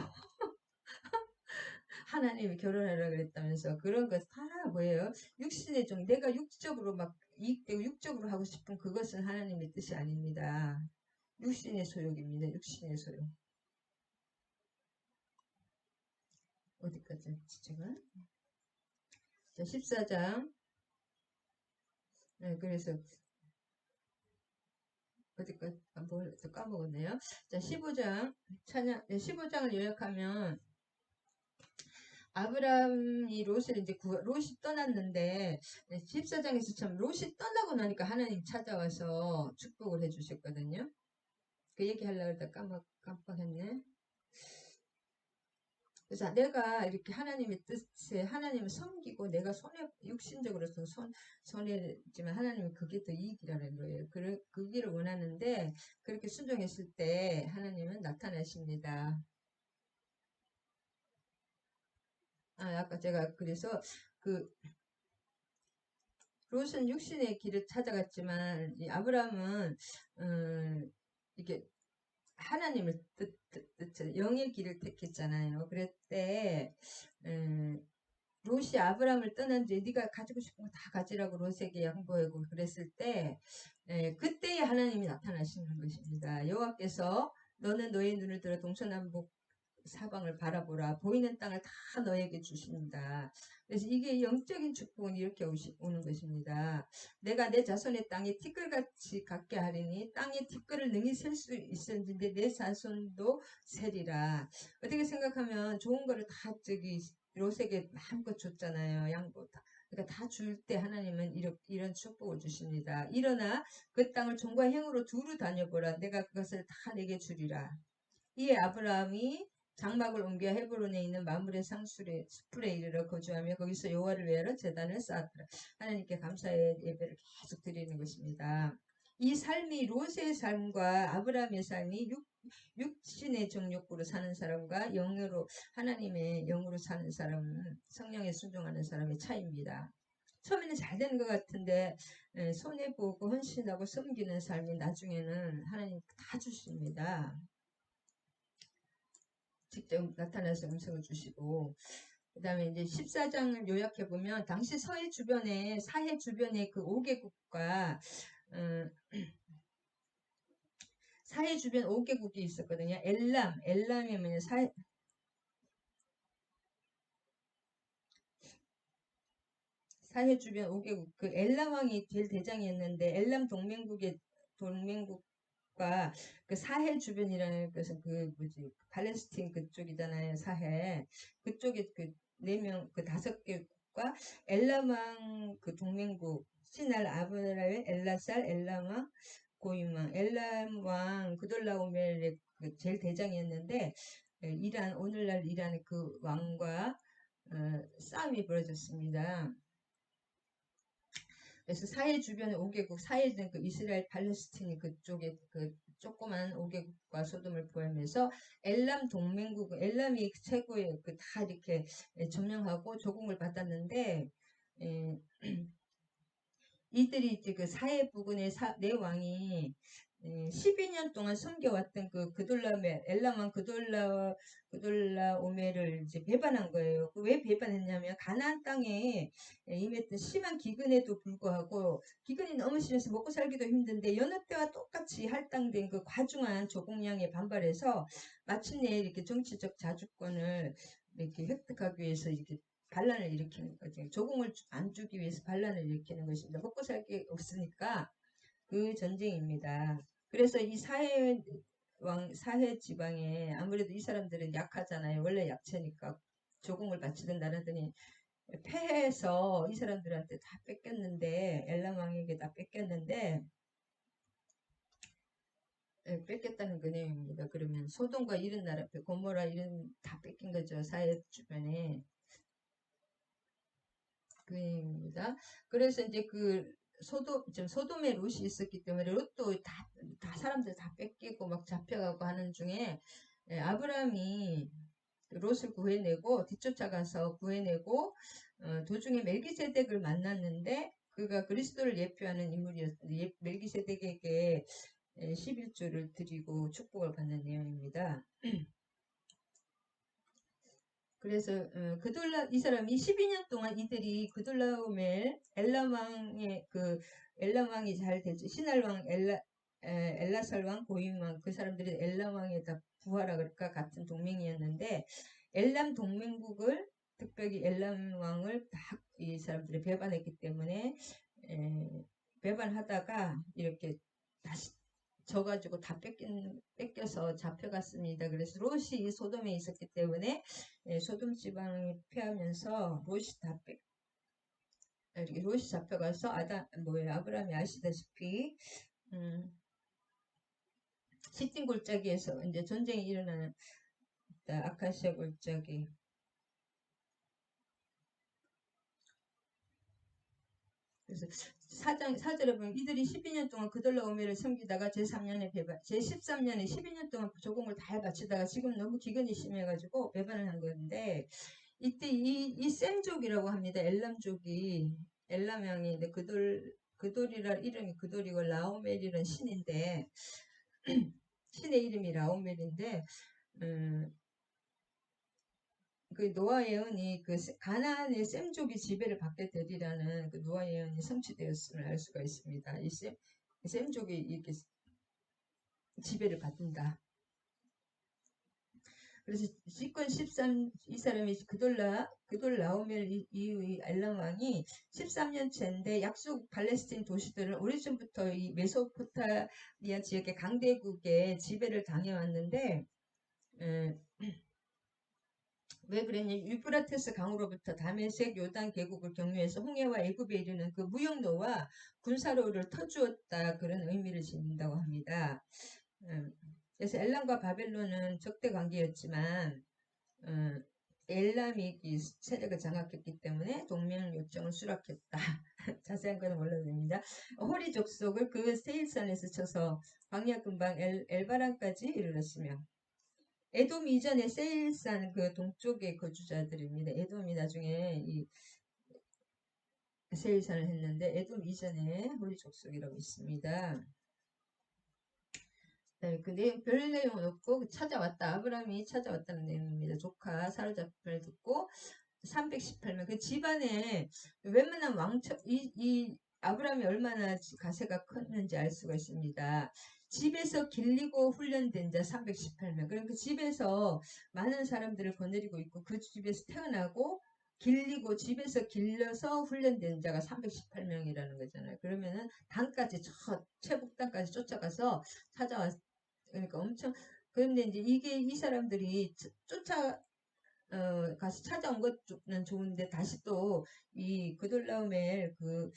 하나님이 결혼하라 그랬다면서 그런 것 다 뭐예요? 육신의 종 내가 육적으로 막 이익되고 육적으로 하고 싶은 그것은 하나님의 뜻이 아닙니다. 육신의 소욕입니다. 육신의 소욕. 어디까지 제가? 자, 14장. 네, 그래서 어디까지 또 까먹었네요. 자, 15장 찬양 15장을 요약하면 아브라함이 롯을 이제 롯이 떠났는데 14장에서 참 롯이 떠나고 나니까 하나님 찾아와서 축복을 해주셨거든요. 그 얘기 하려고 했다 깜빡했네. 그래서 내가 이렇게 하나님의 뜻에 하나님을 섬기고 내가 육신적으로서 손해지만 하나님은 그게 더 이익이라는 거예요. 그 길을 원하는데 그렇게 순종했을 때 하나님은 나타나십니다. 아까 제가 그래서 그 롯은 육신의 길을 찾아갔지만 이 아브라함은 이게 하나님을 영의 길을 택했잖아요. 그랬대 롯이 아브라함을 떠난 뒤에 네가 가지고 싶은 거 다 가지라고 롯에게 양보하고 그랬을 때 그때에 하나님이 나타나시는 것입니다. 여호와께서 너는 너의 눈을 들어 동서남북 사방을 바라보라. 보이는 땅을 다 너에게 주십니다. 그래서 이게 영적인 축복은 이렇게 오는 것입니다. 내가 내 자손의 땅에 티끌같이 갖게 하리니 땅에 티끌을 능히 셀 수 있었는데 내 자손도 세리라. 어떻게 생각하면 좋은 거를 다 롯에게 마음껏 줬잖아요. 양보 다. 그러니까 다 줄 때 하나님은 이런 축복을 주십니다. 일어나 그 땅을 종과 행으로 두루 다녀보라. 내가 그것을 다 내게 주리라. 이에 아브라함이 장막을 옮겨 헤브론에 있는 마물의 숲에 이르러 거주하며 거기서 여호와를 위하여 제단을 쌓았더라. 하나님께 감사의 예배를 계속 드리는 것입니다. 이 삶이 롯의 삶과 아브라함의 삶이 육신의 정욕으로 사는 사람과 영으로 하나님의 영으로 사는 사람은 성령에 순종하는 사람의 차이입니다. 처음에는 잘 되는 것 같은데 손해보고 헌신하고 섬기는 삶이 나중에는 하나님 다 주십니다. 직접 나타나서 음성을 주시고, 그 다음에 이제 14장을 요약해보면 당시 사해 주변에 그 5개국과 사해 주변 5개국이 있었거든요. 엘람이 뭐냐, 사해 주변 5개국, 그 엘람 왕이 제일 대장이었는데, 엘람 동맹국과 그 사해 주변이라는 것은 그 뭐지, 팔레스틴 그쪽이잖아요. 사해. 그쪽에 그 4명, 그 5개국과 엘람 왕 그 동맹국, 시날 아브라엘, 엘라살, 엘람 왕, 고임왕, 엘람 왕 그돌라오멜의 그 제일 대장이었는데, 오늘날 이란의 그 왕과 싸움이 벌어졌습니다. 그래서 사해 주변의 5개국, 사해는 그 이스라엘 팔레스틴이 그쪽에 그 조그만 5개국과 소돔을 포함해서 엘람 동맹국, 엘람이 최고의 그 다 이렇게 점령하고 조공을 받았는데, 에, 이들이 이제 그 사해 부근의 네 왕이 12년 동안 섬겨왔던 그 엘람왕 그돌라 오메를 이제 배반한 거예요. 왜 배반했냐면 가나안 땅에 임했던 심한 기근에도 불구하고 기근이 너무 심해서 먹고 살기도 힘든데 여느 때와 똑같이 할당된 그 과중한 조공량에 반발해서 마침내 이렇게 정치적 자주권을 이렇게 획득하기 위해서 이렇게 반란을 일으키는 거죠. 조공을 안 주기 위해서 반란을 일으키는 것입니다. 먹고 살 게 없으니까 그 전쟁입니다. 그래서 이 사해 지방에 아무래도 이 사람들은 약하잖아요. 원래 약체니까 조공을 바치던 나라들이 패해서 이 사람들한테 다 뺏겼는데 엘람 왕에게 다 뺏겼는데 뺏겼다는 그 내용입니다. 그러면 소돔과 이런 나라, 고모라 이런 다 뺏긴 거죠. 사해 주변에. 그 내용입니다. 그래서 이제 그 소돔에 롯이 있었기 때문에 롯도 다 사람들 다 뺏기고 막 잡혀가고 하는 중에 아브라함이 롯을 구해내고 뒤쫓아가서 구해내고 도중에 멜기세덱을 만났는데 그가 그리스도를 예표하는 인물이었는데 멜기세덱에게 11조를 드리고 축복을 받는 내용입니다. 그래서 이 사람이 12년 동안 이들이 그돌라오멜 엘람 왕이 잘 되죠. 시날 왕 엘라살 왕 고임 왕그 사람들이 엘람 왕에다 부하라가 같은 동맹이었는데 엘람 동맹국을 특별히 엘람 왕을 다 이 사람들이 배반했기 때문에 배반하다가 이렇게 다시 져가지고 다 뺏겨서 잡혀갔습니다. 그래서 롯이 소돔에 있었기 때문에 소돔 지방을 피하면서 롯이 잡혀가서 아브라함이 아시다시피 시틴 골짜기에서 이제 전쟁이 일어나는 아카시아 골짜기 그래서 사절에 보면 이들이 12년 동안 그돌라오메를 섬기다가 제13년에 12년 동안 조공을 다 바치다가 지금 너무 기근이 심해가지고 배반을 한 건데 이때 이 셈족이라고 합니다. 엘람족이 엘람왕인데 그돌이라 이름이 그돌이고 라오멜이란 신인데 신의 이름이 라오멜인데 그 노아 예언이 그 가나안의 셈족이 지배를 받게 되리라는 그 노아 예언이 성취되었음을 알 수가 있습니다. 이 셈족이 이렇게 지배를 받는다. 그래서 시권 13 이 사람이 그돌 라오멜 이후의 엘람 왕이 13년째인데 약속 팔레스틴 도시들은 오래전부터 이 메소포타미아 지역의 강대국의 지배를 당해왔는데 왜 그랬냐? 유프라테스 강으로부터 다메섹 요단 계곡을 경유해서 홍해와 애굽에 이르는 그 무역로와 군사로를 터주었다 그런 의미를 지닌다고 합니다. 그래서 엘람과 바벨론은 적대 관계였지만 어, 엘람이 이 세력을 장악했기 때문에 동맹 요청을 수락했다. 자세한 건 몰라도 됩니다. 호리 족속을 그 세일산에서 쳐서 광야 근방 엘바란까지 이르렀으며 에돔 이전에 세일산 그 동쪽의 거주자들입니다. 에돔이 나중에 이 세일산을 했는데 에돔 이전에 호리 족속이라고 있습니다. 네, 그 내용, 별 내용은 없고 찾아왔다. 아브라함이 찾아왔다는 내용입니다. 조카 사로잡힘을 듣고 318명. 그 집안에 웬만한 이 아브라함이 얼마나 가세가 컸는지 알 수가 있습니다. 집에서 길리고 훈련된 자 318명. 그러니까 그 집에서 많은 사람들을 거느리고 있고 그 집에서 태어나고 길리고 집에서 길러서 훈련된 자가 318명이라는 거잖아요. 그러면은 단까지 저 최북단까지 쫓아가서 찾아왔 그러니까 엄청 그런데 이제 이게 이 사람들이 쫓아 가서 찾아온 것은 좋은데 다시 또 이 그돌라오멜 그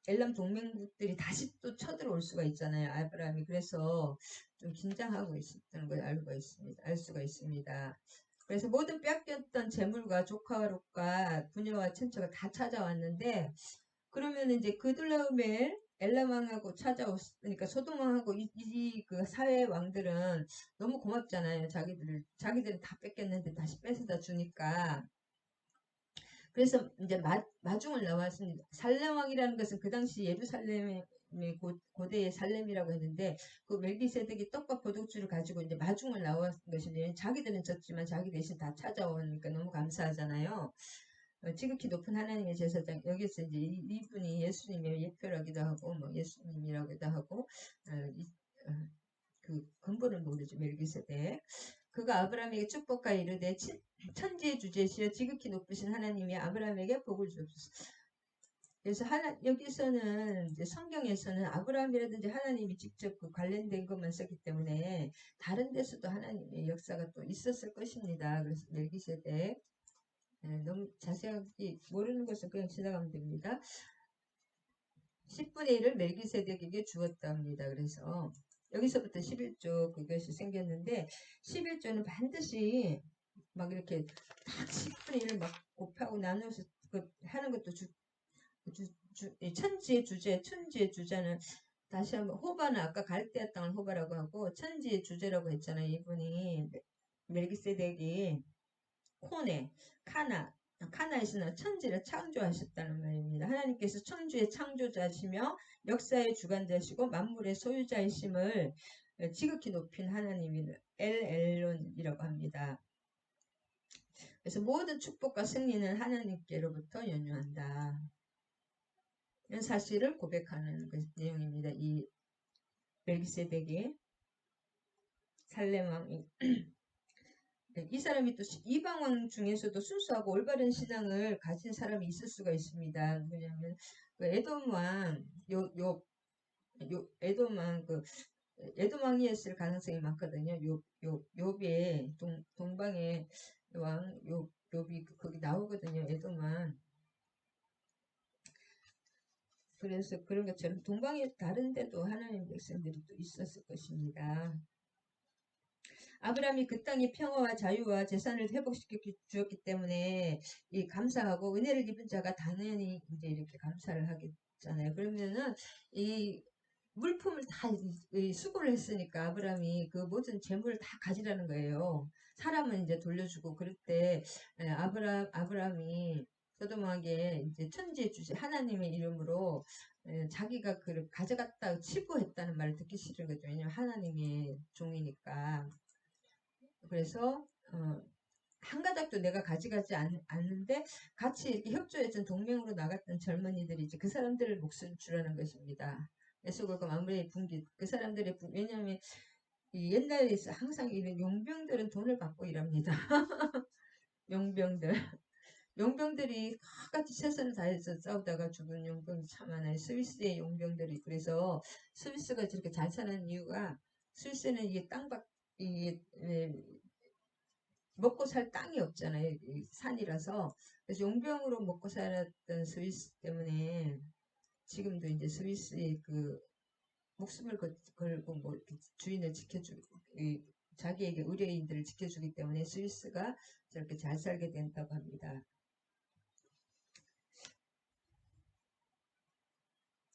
엘람 동맹국들이 다시 또 쳐들어올 수가 있잖아요. 아브라함이 그래서 좀 긴장하고 있었던 걸 알 수가 있습니다. 그래서 모든 뺏겼던 재물과 조카와 롯과 부녀와 친척을 다 찾아왔는데 그러면 이제 그둘라오멜 엘라왕하고 찾아왔으니까 소돔왕하고 그 사회 왕들은 너무 고맙잖아요. 자기들은 다 뺏겼는데 다시 뺏어다 주니까. 그래서 이제 마중을 나왔습니다. 살렘왕이라는 것은 그 당시 예루살렘의 고대의 살렘이라고 했는데 그 멜기세덱이 떡과 포도주를 가지고 이제 마중을 나왔던 것이죠. 자기들은 졌지만 자기 대신 다 찾아오니까 너무 감사하잖아요. 지극히 높은 하나님의 제사장 여기서 이제 이분이 예수님의 예표라기도 하고 뭐 예수님이라기도 하고 어, 이, 어, 그 근본을 모르죠. 멜기세덱. 그가 아브라함에게 축복과 이르되 천지의 주제시여 지극히 높으신 하나님이 아브라함에게 복을 주옵소서. 그래서 여기서는 이제 성경에서는 아브라함이라든지 하나님이 직접 그 관련된 것만 썼기 때문에 다른 데서도 하나님의 역사가 또 있었을 것입니다. 그래서 멜기세덱 너무 자세하게 모르는 것은 그냥 지나가면 됩니다. 10분의 1을 멜기세덱에게 주었다 합니다. 그래서 여기서부터 11조 그것이 생겼는데 11조는 반드시 막 이렇게 딱 10분의 1을 막 곱하고 나눠서 하는 것도 천지의 주자는 다시 한번 호바는 아까 갈대아 땅을 호바라고 하고 천지의 주제라고 했잖아요. 이분이 멜기세덱이 코네, 카나에서는 천지를 창조하셨다는 말입니다. 하나님께서 천주의 창조자시며 역사의 주관자시고 만물의 소유자이심을 지극히 높인 하나님을 엘론이라고 합니다. 그래서 모든 축복과 승리는 하나님께로부터 연유한다. 이런 사실을 고백하는 그 내용입니다. 이 멜기세덱이 살렘 왕이 이 사람이 또 이방왕 중에서도 순수하고 올바른 신앙을 가진 사람이 있을 수가 있습니다. 누구냐면 그 에돔 왕, 에돔 왕 에돔 왕이었을 가능성이 많거든요. 욥의 동방의 왕 욥이 거기 나오거든요. 에돔 왕. 그래서 그런 것처럼 동방의 다른 데도 하나님 백성들이 또 있었을 것입니다. 아브라함이 그 땅의 평화와 자유와 재산을 회복시켜 주었기 때문에 이 감사하고 은혜를 입은 자가 당연히 이제 이렇게 감사를 하겠잖아요. 그러면은 이 물품을 다 수고를 했으니까 아브라함이 그 모든 재물을 다 가지라는 거예요. 사람은 이제 돌려주고 그럴 때 아브라함이 소돔왕에게 이제 천지의 주제 하나님의 이름으로 자기가 그를 가져갔다 치부했다는 말을 듣기 싫은 거죠. 왜냐면 하나님의 종이니까. 그래서 한 가닥도 내가 가져가지 않는데 같이 이렇게 협조해준 동맹으로 나갔던 젊은이들이 이제 그 사람들을 몫을 주라는 것입니다. 에스골과 마므레의 분기 그 사람들의 왜냐하면 이 옛날에 항상 이런 용병들은 돈을 받고 일합니다. 용병들 용병들이 같이 최선을 다해서 싸우다가 죽은 용병이 참 많아요. 스위스의 용병들이 그래서 스위스가 저렇게 잘 사는 이유가 스위스는 이게 땅밖 이게 먹고 살 땅이 없잖아요. 산이라서. 그래서 용병으로 먹고 살았던 스위스 때문에 지금도 이제 스위스의 그 목숨을 걸고 뭐 이렇게 주인을 지켜주고 자기에게 의뢰인들을 지켜주기 때문에 스위스가 저렇게 잘 살게 된다고 합니다.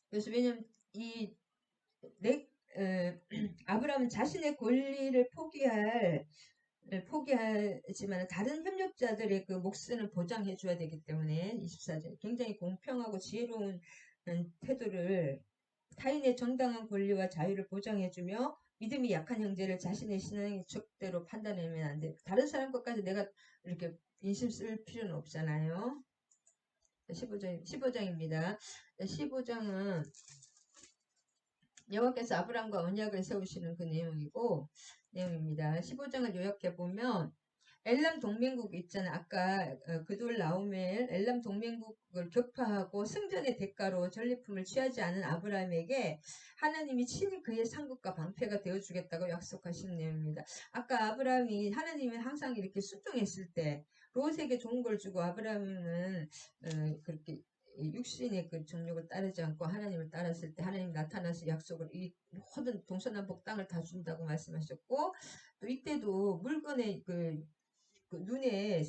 그래서 왜냐면 이 아브라함은 자신의 권리를 포기하지만 다른 협력자들의 그 몫을 보장해 줘야 되기 때문에 24절 굉장히 공평하고 지혜로운 태도를 타인의 정당한 권리와 자유를 보장해주며 믿음이 약한 형제를 자신의 신앙의 척대로 판단하면 안 돼. 다른 사람 것까지 내가 이렇게 인심 쓸 필요는 없잖아요. 15장입니다. 15장은 여호와께서 아브라함과 언약을 세우시는 그 내용입니다. 15장을 요약해 보면 엘람 동맹국 있잖아. 아까 그돌라오멜 엘람 동맹국을 격파하고 승전의 대가로 전리품을 취하지 않은 아브라함에게 하나님이 친히 그의 상급과 방패가 되어주겠다고 약속하신 내용입니다. 아까 아브라함이 하나님이 항상 이렇게 순종했을 때 롯에게 좋은 걸 주고 아브라함은 그렇게 육신의 그 정욕을 따르지 않고 하나님을 따랐을 때 하나님 나타나서 약속을 이 모든 동서남북 땅을 다 준다고 말씀하셨고 또 이때도 물건의 그 눈에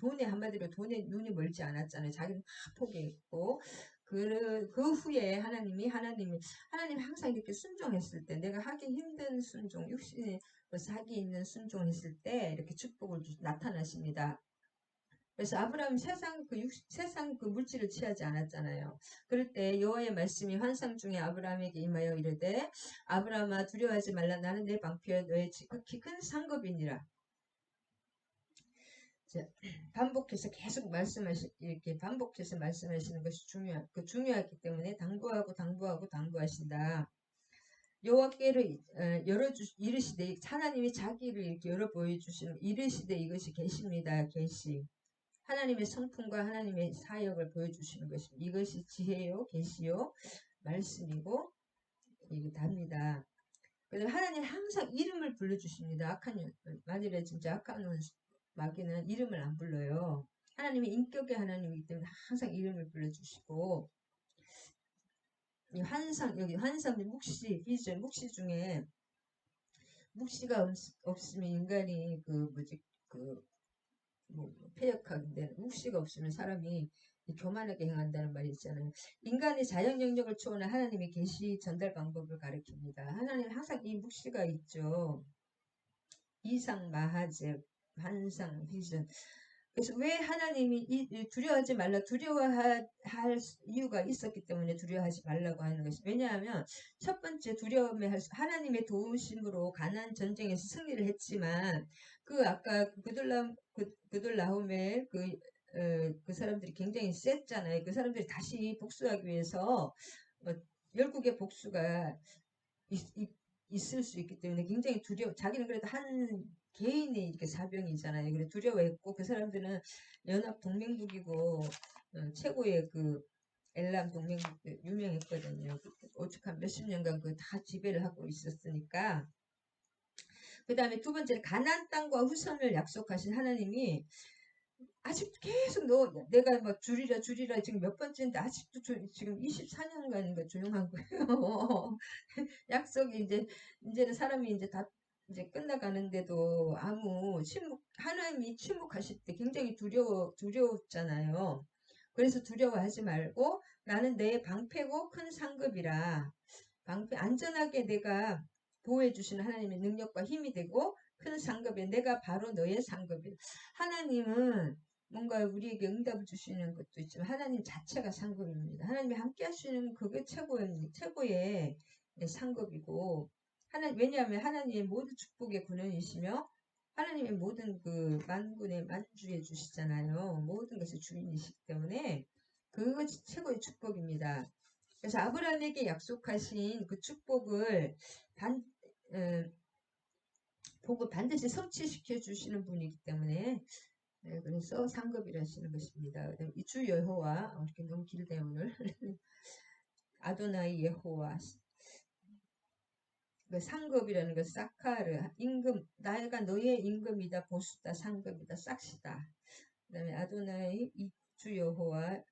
돈에 한마디로 돈에 눈이 멀지 않았잖아요. 자기는 다 포기했고 그 후에 하나님이 항상 이렇게 순종했을 때 내가 하기 힘든 순종 육신에 하기 있는 순종했을 때 이렇게 축복을 나타나십니다. 그래서 아브라함이 세상 그 물질을 취하지 않았잖아요. 그럴 때 여호와의 말씀이 환상 중에 아브라함에게 임하여 이르되 아브라함아 두려워하지 말라 나는 내 방패여 너의 지극히 큰 상급이니라. 반복해서 계속 이렇게 반복해서 말씀하시는 것이 중요하기 때문에 당부하신다. 여호와께를 이르시되 하나님이 자기를 이렇게 열어 보여주시는 이르시되 이것이 계십니다. 계시. 하나님의 성품과 하나님의 사역을 보여주시는 것입니다. 이것이 지혜요, 계시요, 말씀이고 이게 답니다. 그래서 하나님 항상 이름을 불러주십니다. 만일에 진짜 악한 마귀는 이름을 안 불러요. 하나님이 인격의 하나님이기 때문에 항상 이름을 불러주시고 여기 환상 비전 묵시 중에 묵시가 없으면 인간이 폐역하는데 묵시가 없으면 사람이 교만하게 행한다는 말이 있잖아요. 인간의 자연 영역을 초월한 하나님의 계시 전달 방법을 가르칩니다. 하나님 항상 이 묵시가 있죠. 이상 마하제 환상 비전. 그래서 왜 하나님이 두려워하지 말라 두려워할 이유가 있었기 때문에 두려워하지 말라고 하는 것이 왜냐하면 첫 번째 두려움에 하나님의 도우심으로 가나안 전쟁에서 승리를 했지만 아까 그돌라홈의 그 사람들이 굉장히 셌잖아요. 그 사람들이 다시 복수하기 위해서 열국의 복수가 있을 수 있기 때문에 굉장히 자기는 그래도 한 개인의 이렇게 사병이잖아요. 그래 두려워했고 그 사람들은 연합 동맹국이고 최고의 엘람 동맹국 유명했거든요. 오죽한 몇십 년간 다 지배를 하고 있었으니까. 그 다음에 두 번째는 가나안 땅과 후손을 약속하신 하나님이 아직도 계속 내가 막 줄이라 지금 몇 번째인데 아직도 지금 24년간 조용한 거예요. 약속이 이제는 사람이 다 끝나가는데도 하나님이 침묵하실 때 굉장히 두려웠잖아요. 그래서 두려워하지 말고 나는 내 방패고 큰 상급이라 안전하게 내가 보호해 주시는 하나님의 능력과 힘이 되고 큰 상급이야. 내가 바로 너의 상급이야. 하나님은 뭔가 우리에게 응답을 주시는 것도 있지만 하나님 자체가 상급입니다. 하나님이 함께 하시는 그게 최고의 상급이고 왜냐하면 하나님의 모든 축복의 근원이시며 하나님의 모든 만군의 만주해 주시잖아요. 모든 것의 주인이시기 때문에 그것이 최고의 축복입니다. 그래서 아브라함에게 약속하신 그 축복을 보고 반드시 성취시켜 주시는 분이기 때문에 그래서 상급이라 하시는 것입니다. 이 주 여호와 이렇게 너무 길대요 오늘. 아도나이 여호와 상급이라는 것 사카르 임금 나가 너의 임금이다 보수다 상급이다 싹시다. 그 다음에 아도나이 이 주 여호와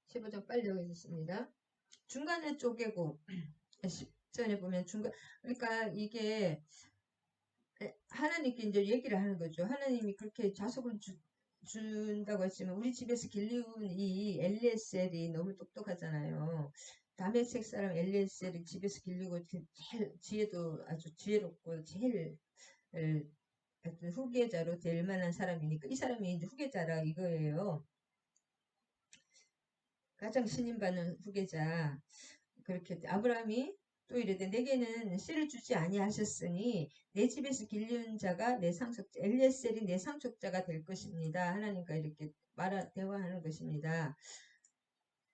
15장 빨리 여기 있습니다. 중간에 쪼개고 전에 보면 중간, 그러니까 이게 하나님께 이제 얘기를 하는 거죠. 하나님이 그렇게 자속을 준다고 했지만 우리 집에서 길리운 이 엘리에셀이 너무 똑똑하잖아요. 다메섹 사람 엘리에셀이 집에서 길리고 제일 지혜도 아주 지혜롭고 제일 하여튼 후계자로 될 만한 사람이니까 이 사람이 이제 후계자라 이거예요. 가장 신임받는 후계자. 그렇게 아브라함이 또 이르되 내게는 씨를 주지 아니하셨으니 내 집에서 길리운 자가 내 상속자 엘리에셀이 내 상속자가 될 것입니다. 하나님과 이렇게 대화하는 것입니다.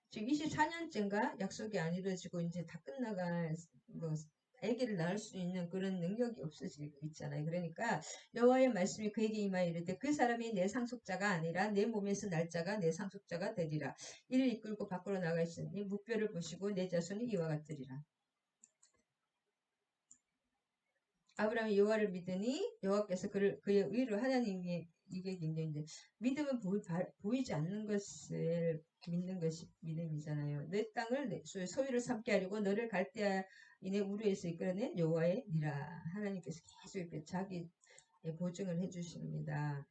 지금 24년째인가 약속이 안 이루어지고 이제 다 끝나갈 뭐 아기를 낳을 수 있는 그런 능력이 없어지고 있잖아요. 그러니까 여호와의 말씀이 그에게 임하여 이르되 그 사람이 내 상속자가 아니라 내 몸에서 날 자가 내 상속자가 되리라. 이를 이끌고 밖으로 나가 있으니 무뼈를 보시고 내 자손이 이와 같으리라. 아브라함이 여호와를 믿으니 여호와께서 그의 의로 하나님의 이게 굉장히 이제 믿음은 보이지 않는 것을 믿는 것이 믿음이잖아요. 내 땅을 내 소유를 삼게 하려고 너를 갈대아인의 우르에서 이끌어낸 여호와의 니라. 하나님께서 계속 이렇게 자기 보증을 해주십니다.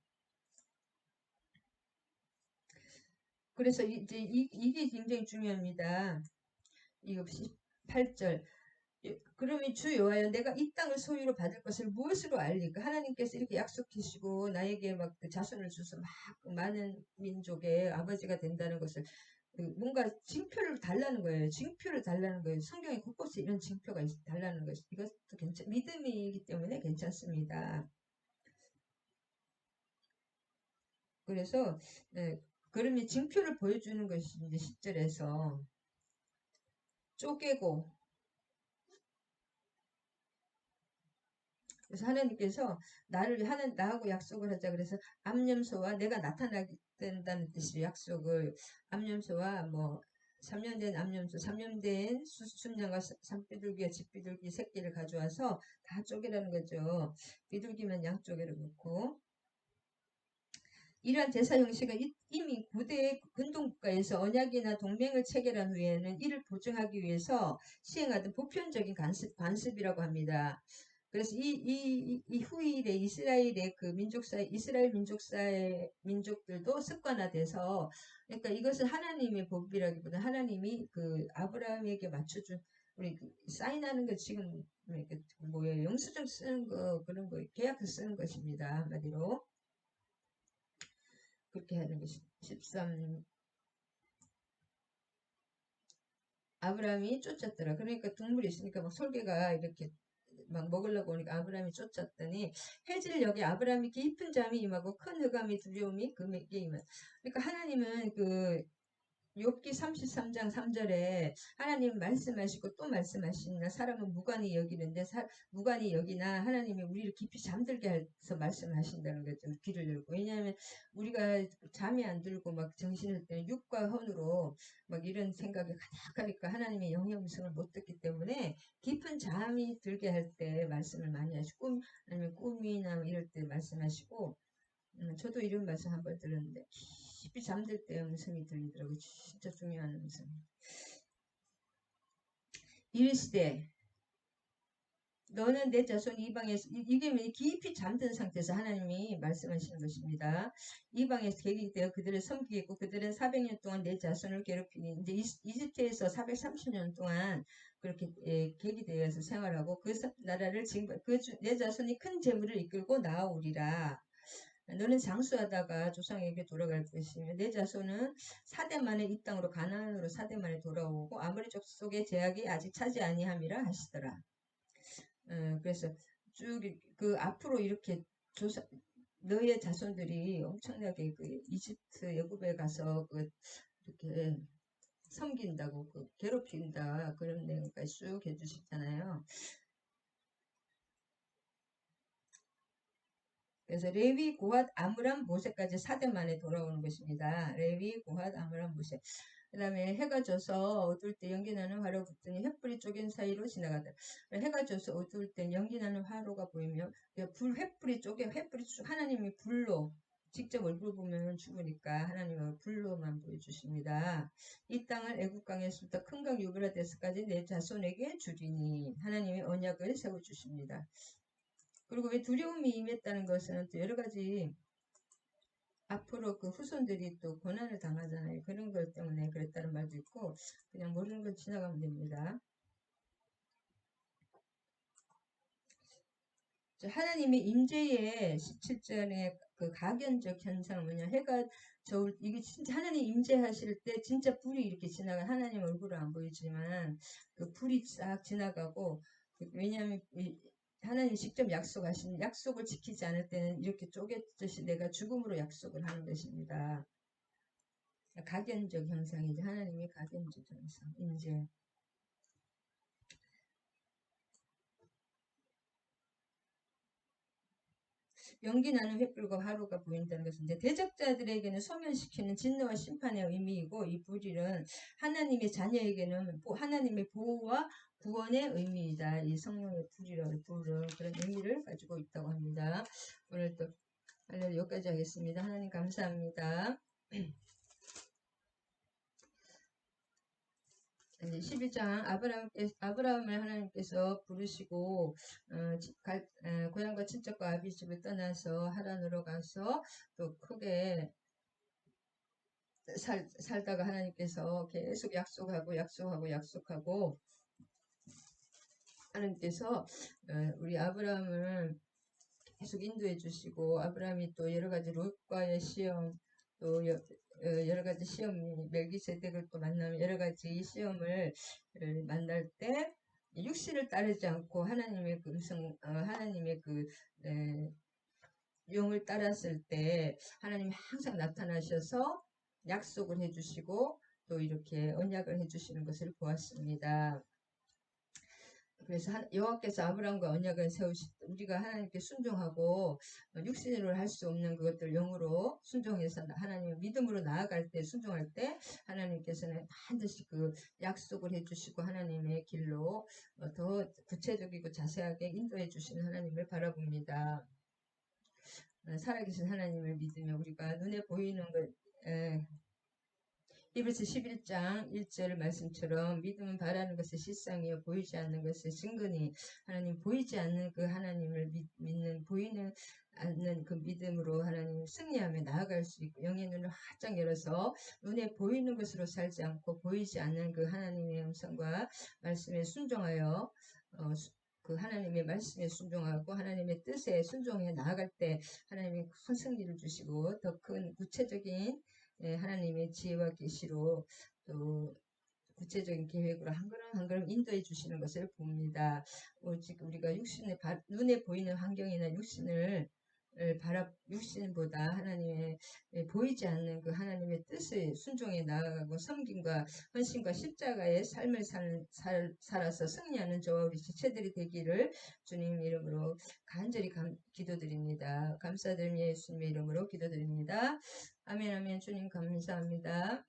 그래서 이제 이게 굉장히 중요합니다. 이거 8절. 그러면 주 여호와여 내가 이 땅을 소유로 받을 것을 무엇으로 알리까? 하나님께서 이렇게 약속하시고 나에게 막그 자손을 주서 막 많은 민족의 아버지가 된다는 것을 뭔가 징표를 달라는 거예요. 징표를 달라는 거예요. 성경에 곳곳에 이런 징표가 달라는 것이 이것도 믿음이기 때문에 괜찮습니다. 그래서 그러면 징표를 보여주는 것이 이제 10절에서 쪼개고 그래서 하나님께서 나하고 약속을 하자. 그래서 암염소와 내가 나타나게 된다는 뜻이에요. 약속을 암염소와 뭐 3년 된 암염소, 3년 된 순양과 산비둘기와 집비둘기 새끼를 가져와서 다 쪼개라는 거죠. 비둘기만 양쪽에로 놓고 이러한 제사 형식은 이미 고대 근동국가에서 언약이나 동맹을 체결한 후에는 이를 보증하기 위해서 시행하던 보편적인 관습이라고 합니다. 그래서 이 후일에 이스라엘의 그 이스라엘 민족들도 습관화돼서, 그러니까 이것은 하나님의 법이라기보다 하나님이 그 아브라함에게 맞춰준, 우리 사인하는 거 지금, 뭐예요? 영수증 쓰는 거, 그런 거, 계약서 쓰는 것입니다. 한마디로. 그렇게 하는 것이 13. 아브라함이 쫓았더라. 그러니까 동물이 있으니까 막 설계가 이렇게 막 먹으려고 오니까 아브라함이 쫓았더니 해질녘에 아브라함이 깊은 잠이 임하고 큰 흑암이 두려움이 그에게 임한. 그러니까 하나님은 그 욥기 33장 3절에 하나님 말씀하시고 또 말씀하시나 사람은 무관히 여기는데 무관히 여기나 하나님이 우리를 깊이 잠들게 해서 말씀하신다는 거죠. 귀를 열고. 왜냐하면 우리가 잠이 안 들고 막 정신을 때는 육과 혼으로 막 이런 생각이 가득하니까 하나님의 영의 음성을 못 듣기 때문에 깊은 잠이 들게 할 때 말씀을 많이 하시고 아니면 꿈이나 이럴 때 말씀하시고 저도 이런 말씀 한번 들었는데 깊이 잠들 때 음성이 들리더라고요. 진짜 중요한 음성. 이르시되 너는 내 자손 이방에서 이게 깊이 잠든 상태에서 하나님이 말씀하시는 것입니다. 이방에서 계기 되어 그들을 섬기겠고 그들은 400년 동안 내 자손을 괴롭히니 이제 이집트에서 430년 동안 그렇게 계기 되어서 생활하고 그 나라를 지금 내 자손이 큰 재물을 이끌고 나아오리라. 너는 장수하다가 조상에게 돌아갈 것이며 내 자손은 4대 만에 이 땅으로 가나안으로 4대 만에 돌아오고 아무리 족속의 제약이 아직 차지 아니함이라 하시더라. 그래서 쭉 그 앞으로 이렇게 너의 자손들이 엄청나게 그 이집트 애굽에 가서 그 이렇게 섬긴다고 그 괴롭힌다 그런 내용까지 쭉 해주셨잖아요. 그래서 레위, 고핫, 아므람, 모세까지 4대 만에 돌아오는 것입니다. 레위, 고핫, 아므람, 모세. 그 다음에 해가 져서 어두울 때 연기나는 화로 붙더니 횃불이 쪼갠 사이로 지나가더라. 해가 져서 어두울 때 연기나는 화로가 보이며 횃불이 쪼개 횃불이 하나님이 불로 직접 얼굴 보면 죽으니까 하나님은 불로만 보여주십니다. 이 땅을 애국 강에서부터 큰 강 유브라데스까지 내 자손에게 주리니 하나님의 언약을 세워주십니다. 그리고 왜 두려움이 임했다는 것은 또 여러 가지 앞으로 그 후손들이 또 고난을 당하잖아요. 그런 것 때문에 그랬다는 말도 있고 그냥 모르는 건 지나가면 됩니다. 하나님의 임재의 17절의 그 가견적 현상은 뭐냐, 해가 저울, 이게 진짜 하나님 임재하실 때 진짜 불이 이렇게 지나가, 하나님 얼굴은 안 보이지만 그 불이 싹 지나가고, 왜냐하면 하나님 직접 약속하신 약속을 지키지 않을 때는 이렇게 쪼개듯이 내가 죽음으로 약속을 하는 것입니다. 가견적 현상이죠. 하나님의 가견적 현상, 임재. 연기 나는 횃불과 화로가 보인다는 것은 이제 대적자들에게는 소멸시키는 진노와 심판의 의미이고, 이 불일은 하나님의 자녀에게는 하나님의 보호와 구원의 의미이다. 이 성령의 불이라는 불은 그런 의미를 가지고 있다고 합니다. 오늘 또 여기까지 하겠습니다. 하나님 감사합니다. 이제 12장 아브라함을 하나님께서 부르시고 고향과 친척과 아비 집을 떠나서 하란으로 가서 또 크게 살다가 하나님께서 계속 약속하고 하나님께서 우리 아브라함을 계속 인도해 주시고, 아브라함이 또 여러 가지 롯과의 시험, 또 여러 가지 시험, 멜기세덱을 또 만나면 여러 가지 시험을 만날 때 육신을 따르지 않고 하나님의 그 하나님의 그 용을 따랐을 때 하나님이 항상 나타나셔서 약속을 해주시고 또 이렇게 언약을 해주시는 것을 보았습니다. 그래서 여호와께서 아브라함과 언약을 세우실 때 우리가 하나님께 순종하고 육신으로 할 수 없는 그것들 영으로 순종해서 하나님 믿음으로 나아갈 때, 순종할 때 하나님께서는 반드시 그 약속을 해주시고 하나님의 길로 더 구체적이고 자세하게 인도해 주시는 하나님을 바라봅니다. 살아계신 하나님을 믿으며 우리가 눈에 보이는 것, 히브리서 11장 1절 말씀처럼 믿음은 바라는 것의 실상이요 보이지 않는 것의 증거니, 하나님 보이지 않는 그 하나님을 믿는, 보이는 않는 그 믿음으로 하나님 승리하며 나아갈 수 있고, 영의 눈을 활짝 열어서 눈에 보이는 것으로 살지 않고 보이지 않는 그 하나님의 음성과 말씀에 순종하여 그 하나님의 말씀에 순종하고 하나님의 뜻에 순종해 나아갈 때 하나님이 큰 승리를 주시고 더 큰 구체적인 하나님의 지혜와 계시로 또 구체적인 계획으로 한 걸음 한 걸음 인도해 주시는 것을 봅니다. 오직 우리가 눈에 보이는 환경이나 육신보다 하나님의 보이지 않는 그 하나님의 뜻을 순종해 나아가고 섬김과 헌신과 십자가의 삶을 살아서 승리하는 저와 우리 지체들이 되기를 주님 이름으로 간절히 기도드립니다. 감사드리며 예수님의 이름으로 기도드립니다. 아멘. 아멘. 주님 감사합니다.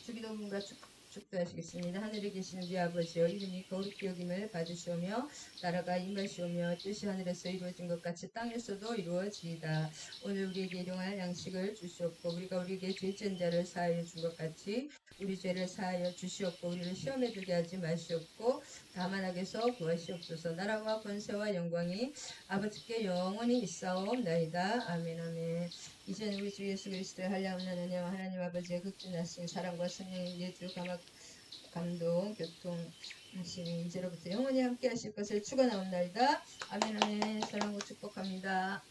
주기도문과 축도하시겠습니다. 하늘에 계시는 우리 아버지여, 이름이 거룩히 여김을 받으시오며 나라가 임하시오며 뜻이 하늘에서 이루어진 것 같이 땅에서도 이루어지이다. 오늘 우리에게 일용할 양식을 주시옵고 우리가 우리에게 죄진 자를 사하여 준 것 같이 우리 죄를 사하여 주시옵고 우리를 시험에 들게 하지 마시옵고 다만 악에서 구하시옵소서. 나라와 권세와 영광이 아버지께 영원히 있사옵나이다. 아멘. 아멘. 이제는 우리 주 예수 그리스도의 한량없는 은혜와 하나님 아버지의 극진하신 사랑과 성령의 예주 감동 교통하심이 이제로부터 영원히 함께 하실 것을 축원하옵나이다. 아멘. 아멘. 사랑과 축복합니다.